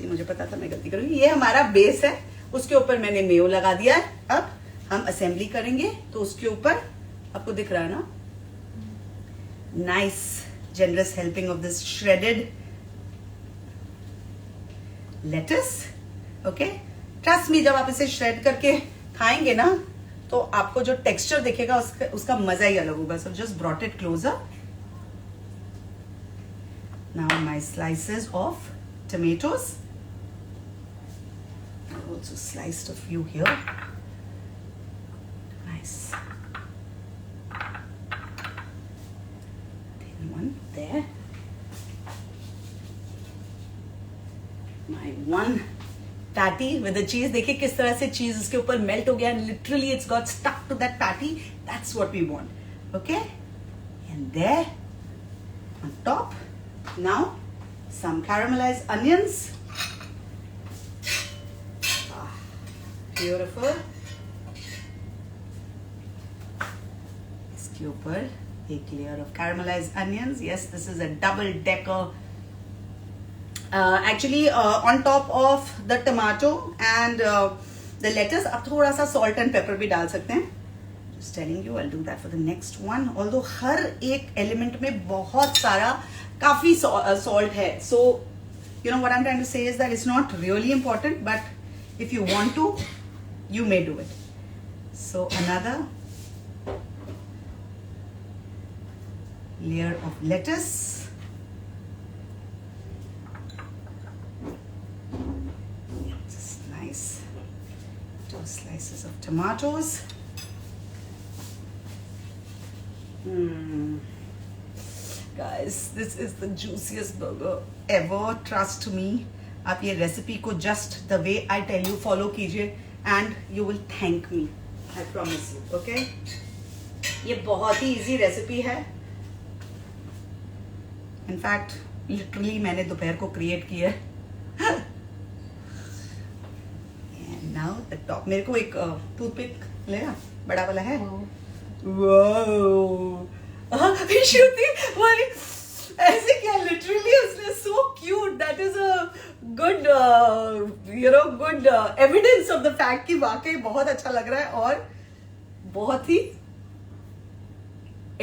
मुझे पता था मैं गलती करूंगी, ये हमारा बेस है, उसके ऊपर मैंने मेयो लगा दिया है. अब हम असेंबली करेंगे तो उसके ऊपर आपको दिख रहा है ना, nice generous helping of this shredded lettuce. Okay, trust me, जब आप इसे shred करके खाएंगे ना तो आपको जो texture दिखेगा उसका मजा ही अलग होगा. So just brought it closer. Now my slices of tomatoes. I've also sliced a few here. Nice. Thin one there. My one patty with the cheese. देखिए किस तरह से cheese इसके ऊपर melt हो गया and literally it's got stuck to that patty. That's what we want. Okay? And there on top. Now some caramelized onions. Beautiful. इसके ऊपर एक layer of caramelized onions. Yes, this is a double decker. Actually, on top of the tomato and the lettuce, आप थोड़ा सा salt and pepper भी डाल सकते हैं. Just telling you, I'll do that for the next one. Although हर एक element में बहुत सारा काफी salt है. So, you know what I'm trying to say is that it's not really important, but if you want to, you may do it. So another layer of lettuce. Just nice. 2 slices of tomatoes. Guys, this is the juiciest burger ever. Trust me. आप ये recipe को just the way I tell you follow कीजिए and you will thank me. I promise you. Okay? ये बहुत ही easy recipe है. In fact, literally मैंने दोपहर को create की है. And now the top. मेरे को एक toothpick लेना बड़ा वाला है. Wow. श्रुति वाली ऐसे क्या लिटरली उसने so cute that is a good good evidence of the fact कि वाकई बहुत अच्छा लग रहा है और बहुत ही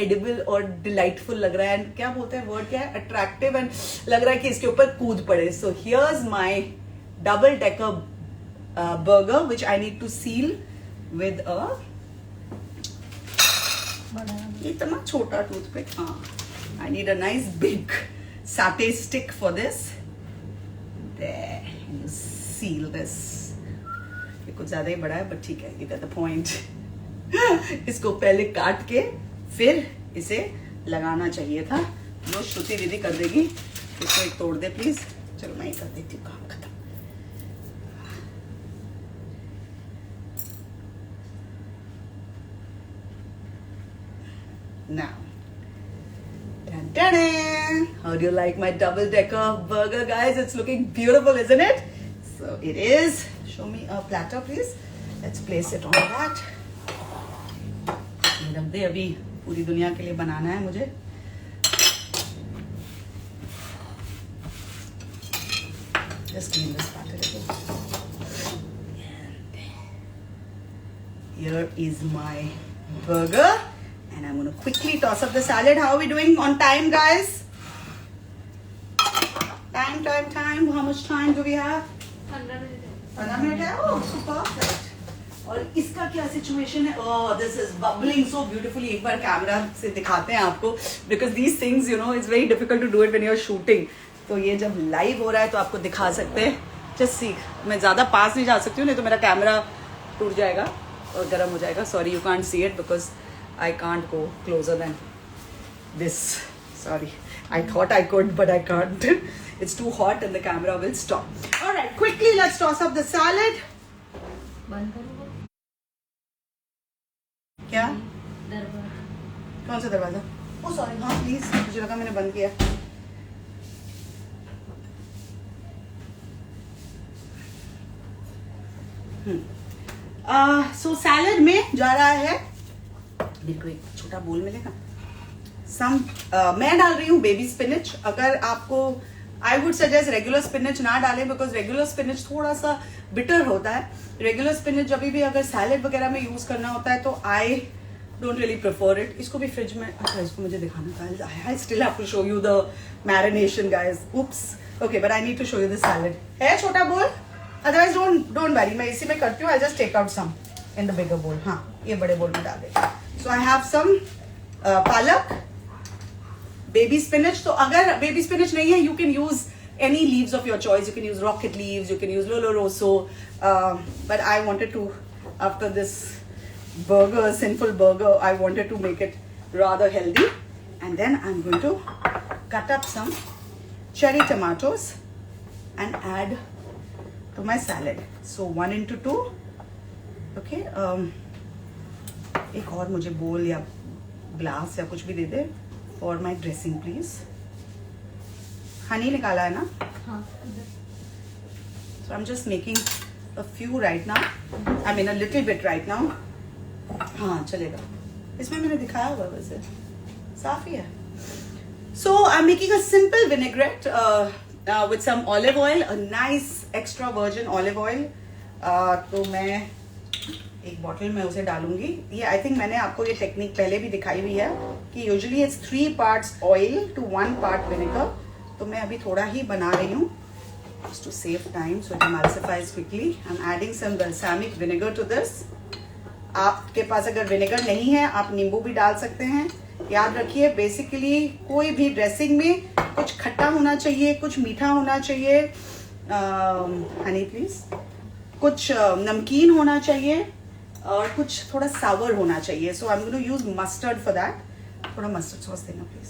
एडिबल और डिलाइटफुल लग रहा है एंड क्या बोलते हैं वर्ड क्या है अट्रैक्टिव एंड लग रहा है कि इसके ऊपर कूद पड़े. So here's my double decker burger which I need to seal with a इतना छोटा टूथपिक. हाँ, I need a nice big satay stick for this. You seal this. ये कुछ ज्यादा ही बड़ा है बट ठीक है, यू गेट द पॉइंट. इसको पहले काट के फिर इसे लगाना चाहिए था. वो श्रुति दीदी कर देगी. इसको एक तोड़ दे प्लीज. चलो मैं ही कर देती हूँ, काम खत्म. Now, dun-dun-dun. How do you like my double-decker burger, guys? It's looking beautiful, isn't it? So it is. Show me a platter, please. Let's place it on that. ये रख दे, अभी पूरी दुनिया के लिए बनाना है मुझे. Just clean this platter a little. Here is my burger. And I'm going to quickly toss up the salad. How are we doing on time, guys? Time. How much time do we have? 15 minutes. 15 minutes? Oh, so perfect. और इसका क्या situation है? Oh, this is bubbling so beautifully. एक बार camera से दिखाते हैं आपको. Because these things, you know, it's very difficult to do it when you're shooting. तो ये जब लाइव हो रहा है तो आपको दिखा सकते हैं. Just see. मैं ज़्यादा पास नहीं जा सकती हूँ, नहीं तो मेरा कैमरा टूट जाएगा और गर्म हो जाएगा. Sorry, you can't see it because I can't go closer than this. Sorry. I thought I could, but I can't. It's too hot and the camera will stop. Alright, quickly let's toss up the salad. बंद करो. क्या? दरबार. कौन सा दरवाजा? Oh sorry, हाँ please. मुझे लगा मैंने बंद किया. So salad में जा रहा है. मेरे को एक छोटा बोल मिलेगा. मैं डाल रही हूँ बेबी स्पिनच. अगर आपको I would suggest regular spinach ना डालें बिकॉज रेगुलर स्पिनच थोड़ा सा बिटर होता है. रेगुलर स्पिनच जब भी अगर सैलेड वगैरह में यूज करना होता है तो I don't really prefer it. इसको भी फ्रिज में, अच्छा इसको मुझे दिखाना था. I still have to show you the marination guys. Oops. Okay but I need to show you the salad. है छोटा बोल? अदरवाइज डोंट वरी, मैं इसी में करती हूँ. I just take out some in the bigger bowl. हाँ ये बड़े बोल में डाल देती. So I have some palak, baby spinach. तो अगर baby spinach नहीं है, you can use any leaves of your choice. You can use rocket leaves, you can use lolo rosso. But I wanted to, after this burger, sinful burger, I wanted to make it rather healthy. And then I'm going to cut up some cherry tomatoes and add to my salad. So 1:2. Okay. एक और मुझे बोल या glass या कुछ भी दे दे for my dressing please. Honey निकाला है ना? हाँ. So I'm just making a few right now. I mean a little bit right now. हाँ चलेगा. इसमें मैंने दिखाया हुआ वैसे साफ ही है. So I'm making a simple vinaigrette with some olive oil, a nice extra virgin olive oil. तो मैं एक बॉटल में उसे डालूंगी. ये आई थिंक मैंने आपको ये टेक्निक पहले भी दिखाई हुई है कि usually it's 3 parts oil to 1 part vinegar. तो मैं अभी थोड़ा ही बना रही हूँ just to save time so it emulsifies quickly. I'm adding some balsamic vinegar to this. आपके पास अगर विनेगर नहीं है आप नींबू भी डाल सकते हैं. याद रखिए बेसिकली कोई भी ड्रेसिंग में कुछ खट्टा होना चाहिए, कुछ मीठा होना चाहिए. Honey please. कुछ नमकीन होना चाहिए और कुछ थोड़ा सावर होना चाहिए. So I am going to use mustard for that. थोड़ा मस्टर्ड सॉस देना please.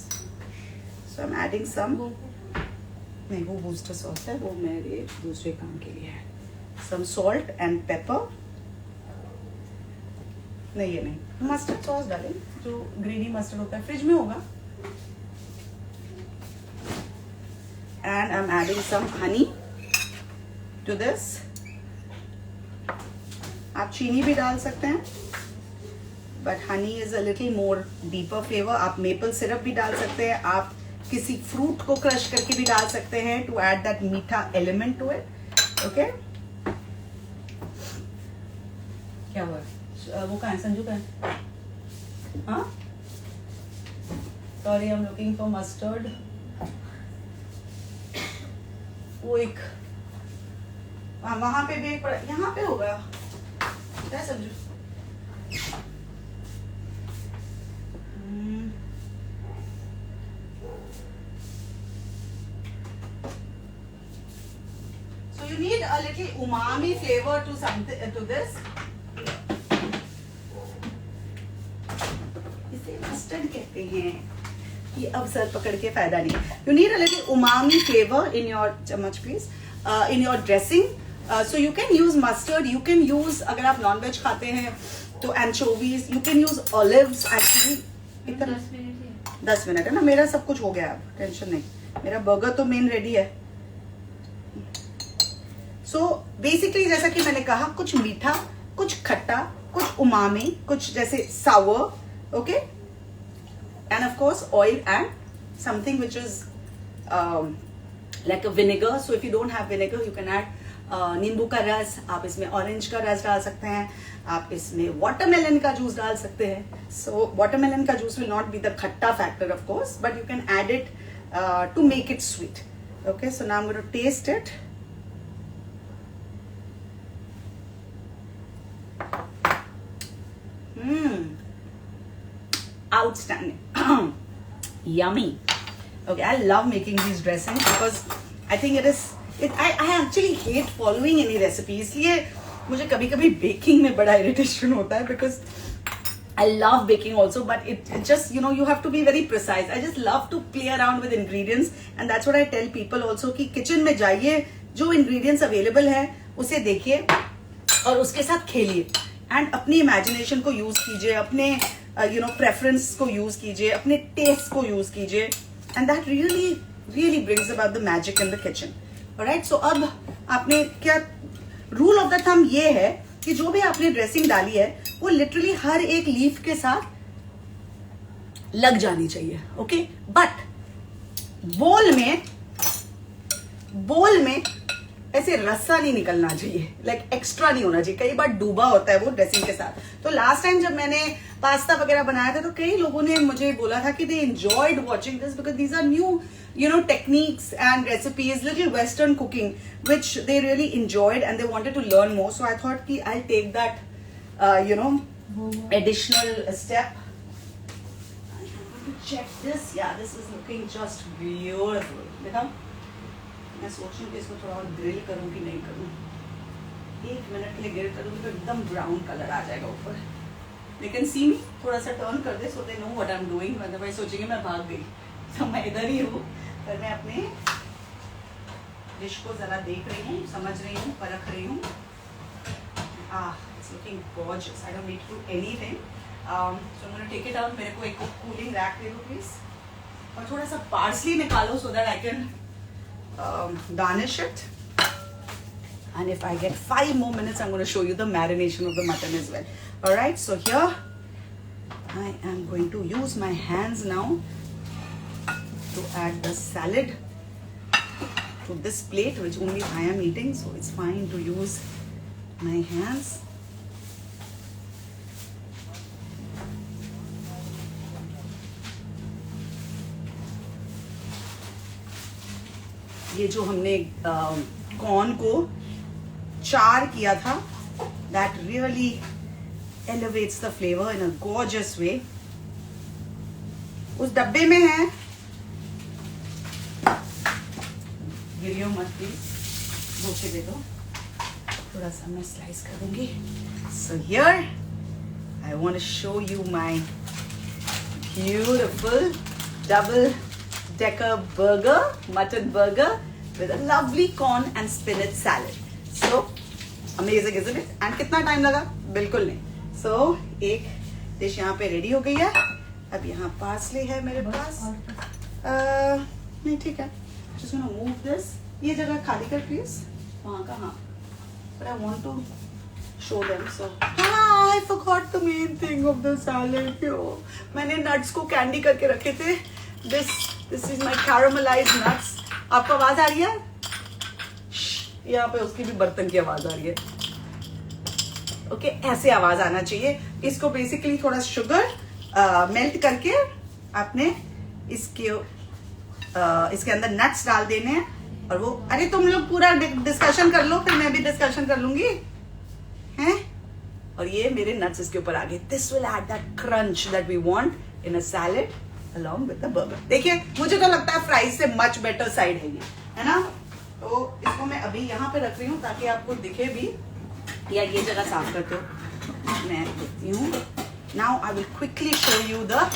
So I am adding some. नहीं, वो बूस्टर सॉस है, वो मेरे दूसरे काम के लिए है. Some salt and pepper. नहीं, ये नहीं, मस्टर्ड सॉस डालें, जो ग्रीनी मस्टर्ड होता है, फ्रिज में होगा. And I am adding some honey to this. आप चीनी भी डाल सकते हैं, but honey is a little more deeper flavour. आप मेपल सिरप भी डाल सकते हैं, आप किसी फ्रूट को क्रश करके भी डाल सकते हैं टू ऐड दैट मीठा एलिमेंट टू इट. ओके, क्या हुआ? वो कहाँ है? संजू कहाँ है? हाँ, sorry, I am looking for mustard. वो एक वहां पे भी एक पड़ा, यहाँ पे होगा क्या Sanju? So you need a little umami flavor to something to this. इसे मस्टर्ड कहते हैं. ये अब सर पकड़ के फायदा नहीं. You need a little umami flavor in your चम्मच please, in your dressing. So you can use mustard. You can use, अगर आप नॉन वेज खाते हैं तो anchovies. You can use olives actually. 10 minute है ना. मेरा सब कुछ हो गया, अब टेंशन नहीं. मेरा बर्गर तो मेन रेडी है. सो बेसिकली जैसा कि मैंने कहा, कुछ मीठा, कुछ खट्टा, कुछ उमामी, कुछ जैसे sour. Okay, and of course oil and something which is like a vinegar. So if you don't have vinegar, you can add नींबू का रस. आप इसमें ऑरेंज का रस डाल सकते हैं. आप इसमें वाटरमेलन का जूस डाल सकते हैं. सो वाटरमेलन का juice will not be the खट्टा factor of course, but you can add it to make it sweet. Okay, so now I am going to taste it. Outstanding. Yummy. Okay, I love making these dressings because I think I actually hate following any recipe. इसलिए मुझे कभी कभी baking में बड़ा irritation होता है, because I love baking also, but it just, you have to be very precise. I just love to play around with ingredients, and that's what I tell people also कि kitchen में जाइए, जो ingredients available है उसे देखिए और उसके साथ खेलिए, and अपनी imagination को use कीजिए, अपने preference को use कीजिए, अपने taste को use कीजिए, and that really brings about the magic in the kitchen. Alright, so अब आपने क्या, rule of the thumb ये है कि जो भी आपने ड्रेसिंग डाली है वो लिटरली हर एक लीफ के साथ लग जानी चाहिए. ओके, बट बोल में ऐसे रस्सा नहीं निकलना चाहिए, लाइक एक्स्ट्रा नहीं होना चाहिए. कई बार डूबा होता है वो ड्रेसिंग के साथ. तो लास्ट टाइम जब मैंने पास्ता वगैरह बनाया था तो कई लोगों ने मुझे बोला था कि they enjoyed watching this because these are new techniques and recipes, little western cooking which they really enjoyed and they wanted to learn more. So I thought ki I'll take that additional step. Check this. Yeah, this is looking just beautiful. देखा, मैं सोच रही हूँ कि इसको थोड़ा और grill करूँ कि नहीं करूँ. 1 मिनट के लिए ग्रिल करूँगी तो एकदम ब्राउन कलर आ जाएगा ऊपर. They can see me. थोड़ा सा टर्न कर दे so they know what I'm doing. Otherwise सोचेंगे मैं भाग गई. तो मैं इधर ही हूँ, पर मैं अपने डिश को जरा देख रही हूँ, समझ रही हूँ, परख रही हूँ. It's looking gorgeous. I don't need to do anything. So I'm going to take it out. मेरे को एक कूलिंग रैक दे दो प्लीज, और थोड़ा सा पार्सली निकालो so that I can garnish it. And if I get 5 more minutes, I'm going to show you the marination of the mutton as well. All right. So here I am going to use my hands now to add the salad to this plate, which only I am eating, so it's fine to use my hands. ये जो हमने corn को चार किया था, that really elevates the flavor in a gorgeous way. उस डब्बे में है, गिरियो मत प्लीज, भूखे दे दो. थोड़ा सा मैं स्लाइस कर दूंगी. So here I want to show you my beautiful double decker burger, mutton burger with a lovely corn and spinach salad. So amazing, isn't it? And कितना टाइम लगा? बिल्कुल नहीं. So एक डिश यहाँ पे रेडी हो गई है. अब यहाँ पार्सले है मेरे पास. नहीं ठीक है. Just gonna move this. ये जगह खाली कर प्लीज. वहाँ का हाँ. But I want to show them. So I forgot the main thing of the salad. मैंने nuts को candy करके रखे थे. This is my caramelized nuts. आपको आवाज आ रही है? यहाँ पे उसकी भी बर्तन की आवाज आ रही है. ओके, ऐसे आवाज आना चाहिए. इसको बेसिकली थोड़ा शुगर मेल्ट करके आपने इसके अंदर नट्स डाल देने हैं. और वो, अरे तुम लोग पूरा डिस्कशन कर लो, फिर मैं भी डिस्कशन कर लूंगी हैं. और ये मेरे नट्स इसके ऊपर आ गए. This will add that crunch that we want in a salad along with the burger. देखिए, मुझे तो लगता है फ्राइज से मच बेटर साइड है ये, है ना. तो इसको मैं अभी यहाँ पे रख रही हूँ ताकि आपको दिखे भी. या ये जगह साफ करते हो, मैं देखती हूँ. Now I will quickly show you the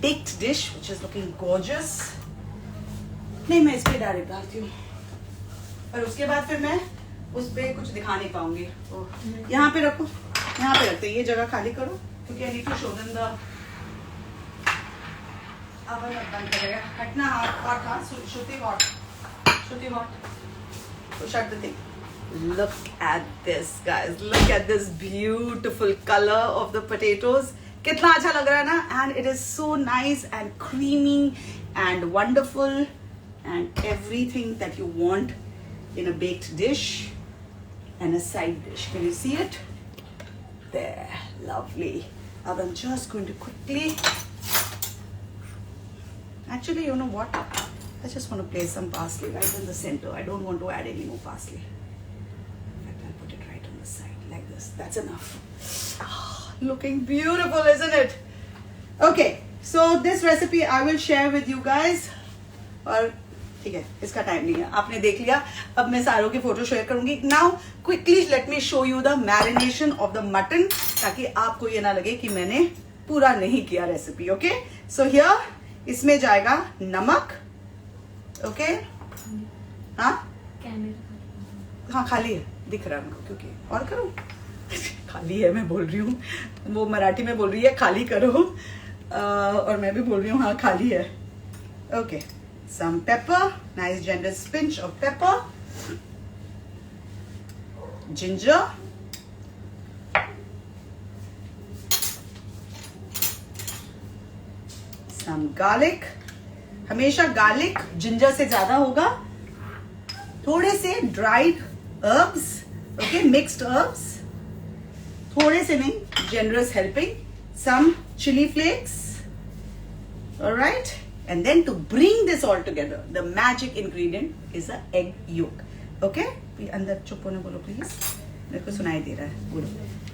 baked dish which is looking gorgeous. नहीं, मैं इस पे डायरेक्ट डालती हूँ और उसके बाद फिर मैं उस पे कुछ दिखा नहीं पाऊंगी. यहाँ पे रखो, यहाँ पे रखते, ये जगह खाली करो क्योंकि I need to show them the. अब बंद करेगा. हटना, hot Shruti hot. So shut the thing. Look at this, guys. Look at this beautiful color of the potatoes. कितना अच्छा लग रहा है ना? And it is so nice and creamy and wonderful and everything that you want in a baked dish and a side dish. Can you see it? There, lovely. Now I'm just going to quickly. Actually, you know what? I just want to place some parsley right in the center. I don't want to add any more parsley. In fact, I'll put it right on the side like this. That's enough. Oh, looking beautiful, isn't it? Okay, so this recipe I will share with you guys. और ठीक है, इसका time नहीं है, आपने देख लिया. अब मैं सारों की फोटो शेयर करूंगी. Now, quickly let me show you the marination of the mutton, ताकि आपको ये ना लगे कि मैंने पूरा नहीं किया रेसिपी. Okay, so here इसमें जाएगा नमक. ओके, हाँ हाँ खाली है, दिख रहा है उनको. क्योंकि और करो, खाली है मैं बोल रही हूँ, वो मराठी में बोल रही है खाली करो, और मैं भी बोल रही हूँ हाँ खाली है. Okay, some pepper, nice generous pinch of pepper, ginger, some garlic. हमेशा गार्लिक जिंजर से ज्यादा होगा. थोड़े से dried herbs, okay, mixed herbs, थोड़े से नहीं, generous helping, some chili flakes, all right, and then to bring this all together, the magic ingredient is an egg yolk. Okay, अंदर चुप होने बोलो प्लीज, मेरे को सुनाई दे रहा है. बोलो.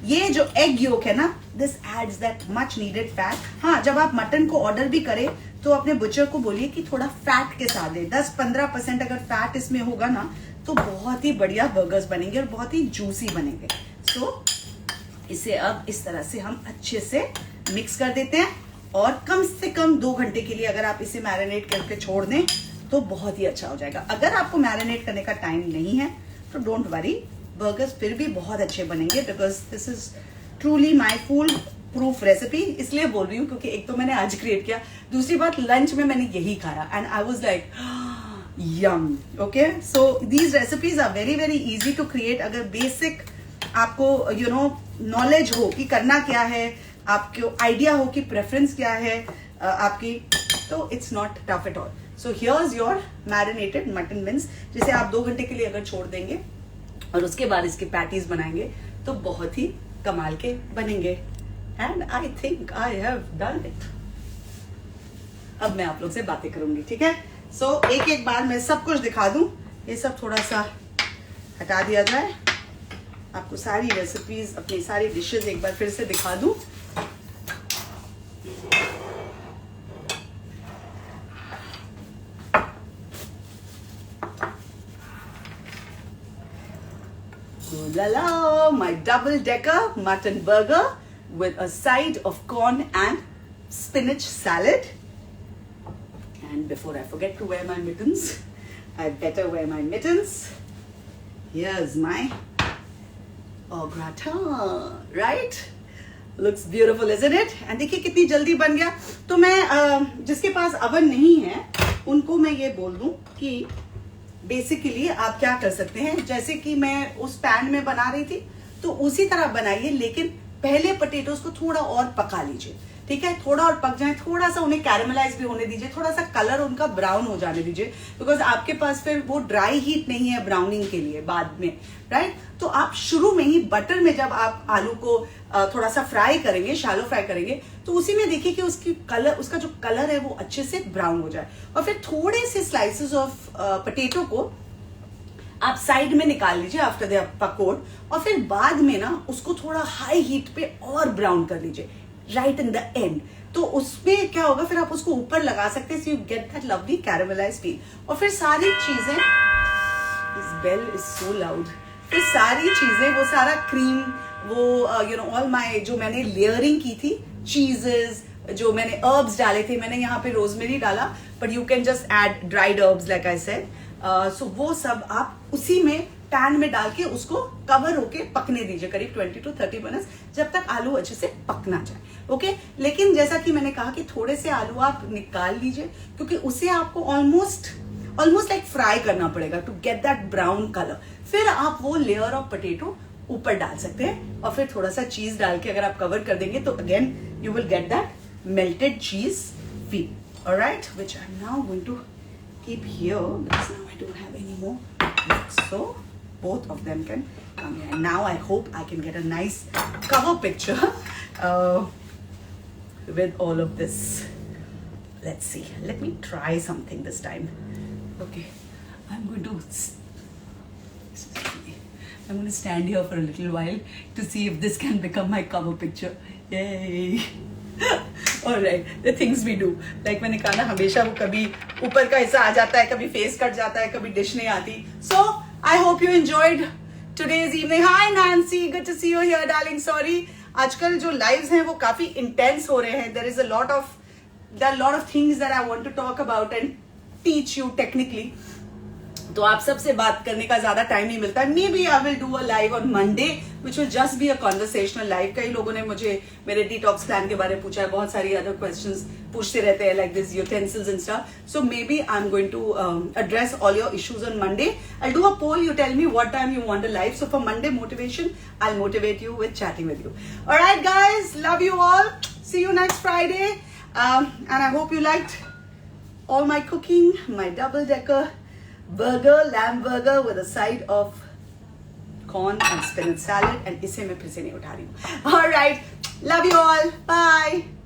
ये जो एग योक है ना, this adds that much needed fat. हाँ, जब आप मटन को ऑर्डर भी करें तो अपने बुचर को बोलिए कि थोड़ा फैट के साथ दे. 10-15% अगर फैट इसमें होगा ना तो बहुत ही बढ़िया बर्गर्स बनेंगे और बहुत ही जूसी बनेंगे. सो इसे अब इस तरह से हम अच्छे से मिक्स कर देते हैं और कम से कम 2 घंटे के लिए अगर आप इसे मैरिनेट करके छोड़ दें तो बहुत ही अच्छा हो जाएगा. अगर आपको मैरिनेट करने का टाइम नहीं है तो डोंट वरी, बर्गर्स फिर भी बहुत अच्छे बनेंगे. Because this is truly my full proof recipe. इसलिए बोल रही हूँ क्योंकि एक तो मैंने आज क्रिएट किया, दूसरी बात लंच में मैंने यही खाया and I was like yum. Okay, so these recipes are very very easy to create. अगर बेसिक आपको यू नो नॉलेज हो कि करना क्या है, आपको आइडिया हो कि प्रेफरेंस क्या है आपकी, तो it's not tough at all. So here's your marinated mutton wings, जिसे आप 2 घंटे के लिए अगर छोड़ देंगे और उसके बाद इसके पैटीज बनाएंगे तो बहुत ही कमाल के बनेंगे. And I think I have done it. अब मैं आप लोग से बातें करूंगी, ठीक है. सो एक एक बार मैं सब कुछ दिखा दूं. ये सब थोड़ा सा हटा दिया जाए, आपको सारी रेसिपीज, अपनी सारी डिशेस एक बार फिर से दिखा दूं. My double-decker mutton burger with a side of corn and spinach salad. And before I forget to wear my mittens, I better wear my mittens. Here's my au gratin, right? Looks beautiful, isn't it? And देखिए कितनी जल्दी बन गया. तो मैं जिसके पास oven नहीं है उनको मैं ये बोल दूं कि बेसिकली आप क्या कर सकते हैं, जैसे कि मैं उस पैन में बना रही थी तो उसी तरह बनाइए, लेकिन पहले पोटैटोज को थोड़ा और पका लीजिए. ठीक है, थोड़ा और पक जाए, थोड़ा सा उन्हें कैरेमलाइज भी होने दीजिए, थोड़ा सा कलर उनका ब्राउन हो जाने दीजिए, बिकॉज आपके पास फिर वो ड्राई हीट नहीं है ब्राउनिंग के लिए बाद में, राइट? तो आप शुरू में ही बटर में जब आप आलू को थोड़ा सा फ्राई करेंगे, शैलो फ्राई करेंगे, तो उसी में देखिए कि उसका जो कलर है वो अच्छे से ब्राउन हो जाए. और फिर थोड़े से स्लाइसेस ऑफ पोटैटो को आप साइड में निकाल लीजिए आफ्टर दे पकोड, और फिर बाद में ना उसको थोड़ा हाई हीट पे और ब्राउन कर लीजिए राइट इन द एंड. तो उसमें क्या होगा, फिर आप उसको ऊपर लगा सकते हैं, so you get that lovely caramelised feel. और फिर सारी चीजें, this bell is so loud, फिर सारी चीजें, वो सारा क्रीम, वो यू नो ऑल माय जो मैंने लेयरिंग की थी, चीजेस, जो मैंने हर्ब्स डाले थे, मैंने यहाँ पे रोजमेरी डाला, but you can just add dried herbs like I said. So वो सब आप उसी में पैन में डाल के उसको कवर होके पकने दीजिए करीब 20 to 30 मिनट्स, जब तक आलू अच्छे से पक ना जाए. ओके, लेकिन जैसा कि मैंने कहा कि थोड़े से आलू आप निकाल लीजिए, क्योंकि उसे आपको ऑलमोस्ट लाइक फ्राई करना पड़ेगा to get that brown colour. फिर आप वो लेयर ऑफ पोटैटो ऊपर डाल सकते हैं, और फिर थोड़ा सा चीज डाल के अगर आप कवर कर देंगे तो again you will get that melted cheese feel. Alright, which I am now going to keep here because now I don't have any more. So both of them can come here. And now I hope I can get a nice cover picture with all of this. Let's see. Let me try something this time. Okay, I'm going to stand here for a little while to see if this can become my cover picture. Yay! Alright, the things we do. Like मैंने कहा ना, हमेशा वो कभी ऊपर का हिस्सा आ जाता है, कभी फेस कट जाता है, कभी डिश नहीं आती. So I hope you enjoyed today's evening. Hi Nancy, good to see you here, darling. Sorry, आजकल जो lives हैं वो काफी intense हो रहे हैं. There are a lot of things that I want to talk about and teach you technically. तो आप सबसे बात करने का ज्यादा टाइम नहीं मिलता. Maybe I will do a live on Monday which will just be a conversational live. कई लोगों ने मुझे मेरे डिटॉक्स प्लान के बारे में पूछा है, बहुत सारी अदर क्वेश्चंस पूछते रहते हैं like this utensils and stuff. So maybe I am going to address all your issues on Monday. I do a poll, you tell me what time you want a live. So for Monday motivation I will motivate you with chatting with you. Alright guys, love you all. See you next Friday. And I hope you liked all my cooking, my double decker burger, lamb burger with a side of corn and spinach salad, and इसे मैं फिर से नहीं उठा रही हूँ. All right, love you all. Bye.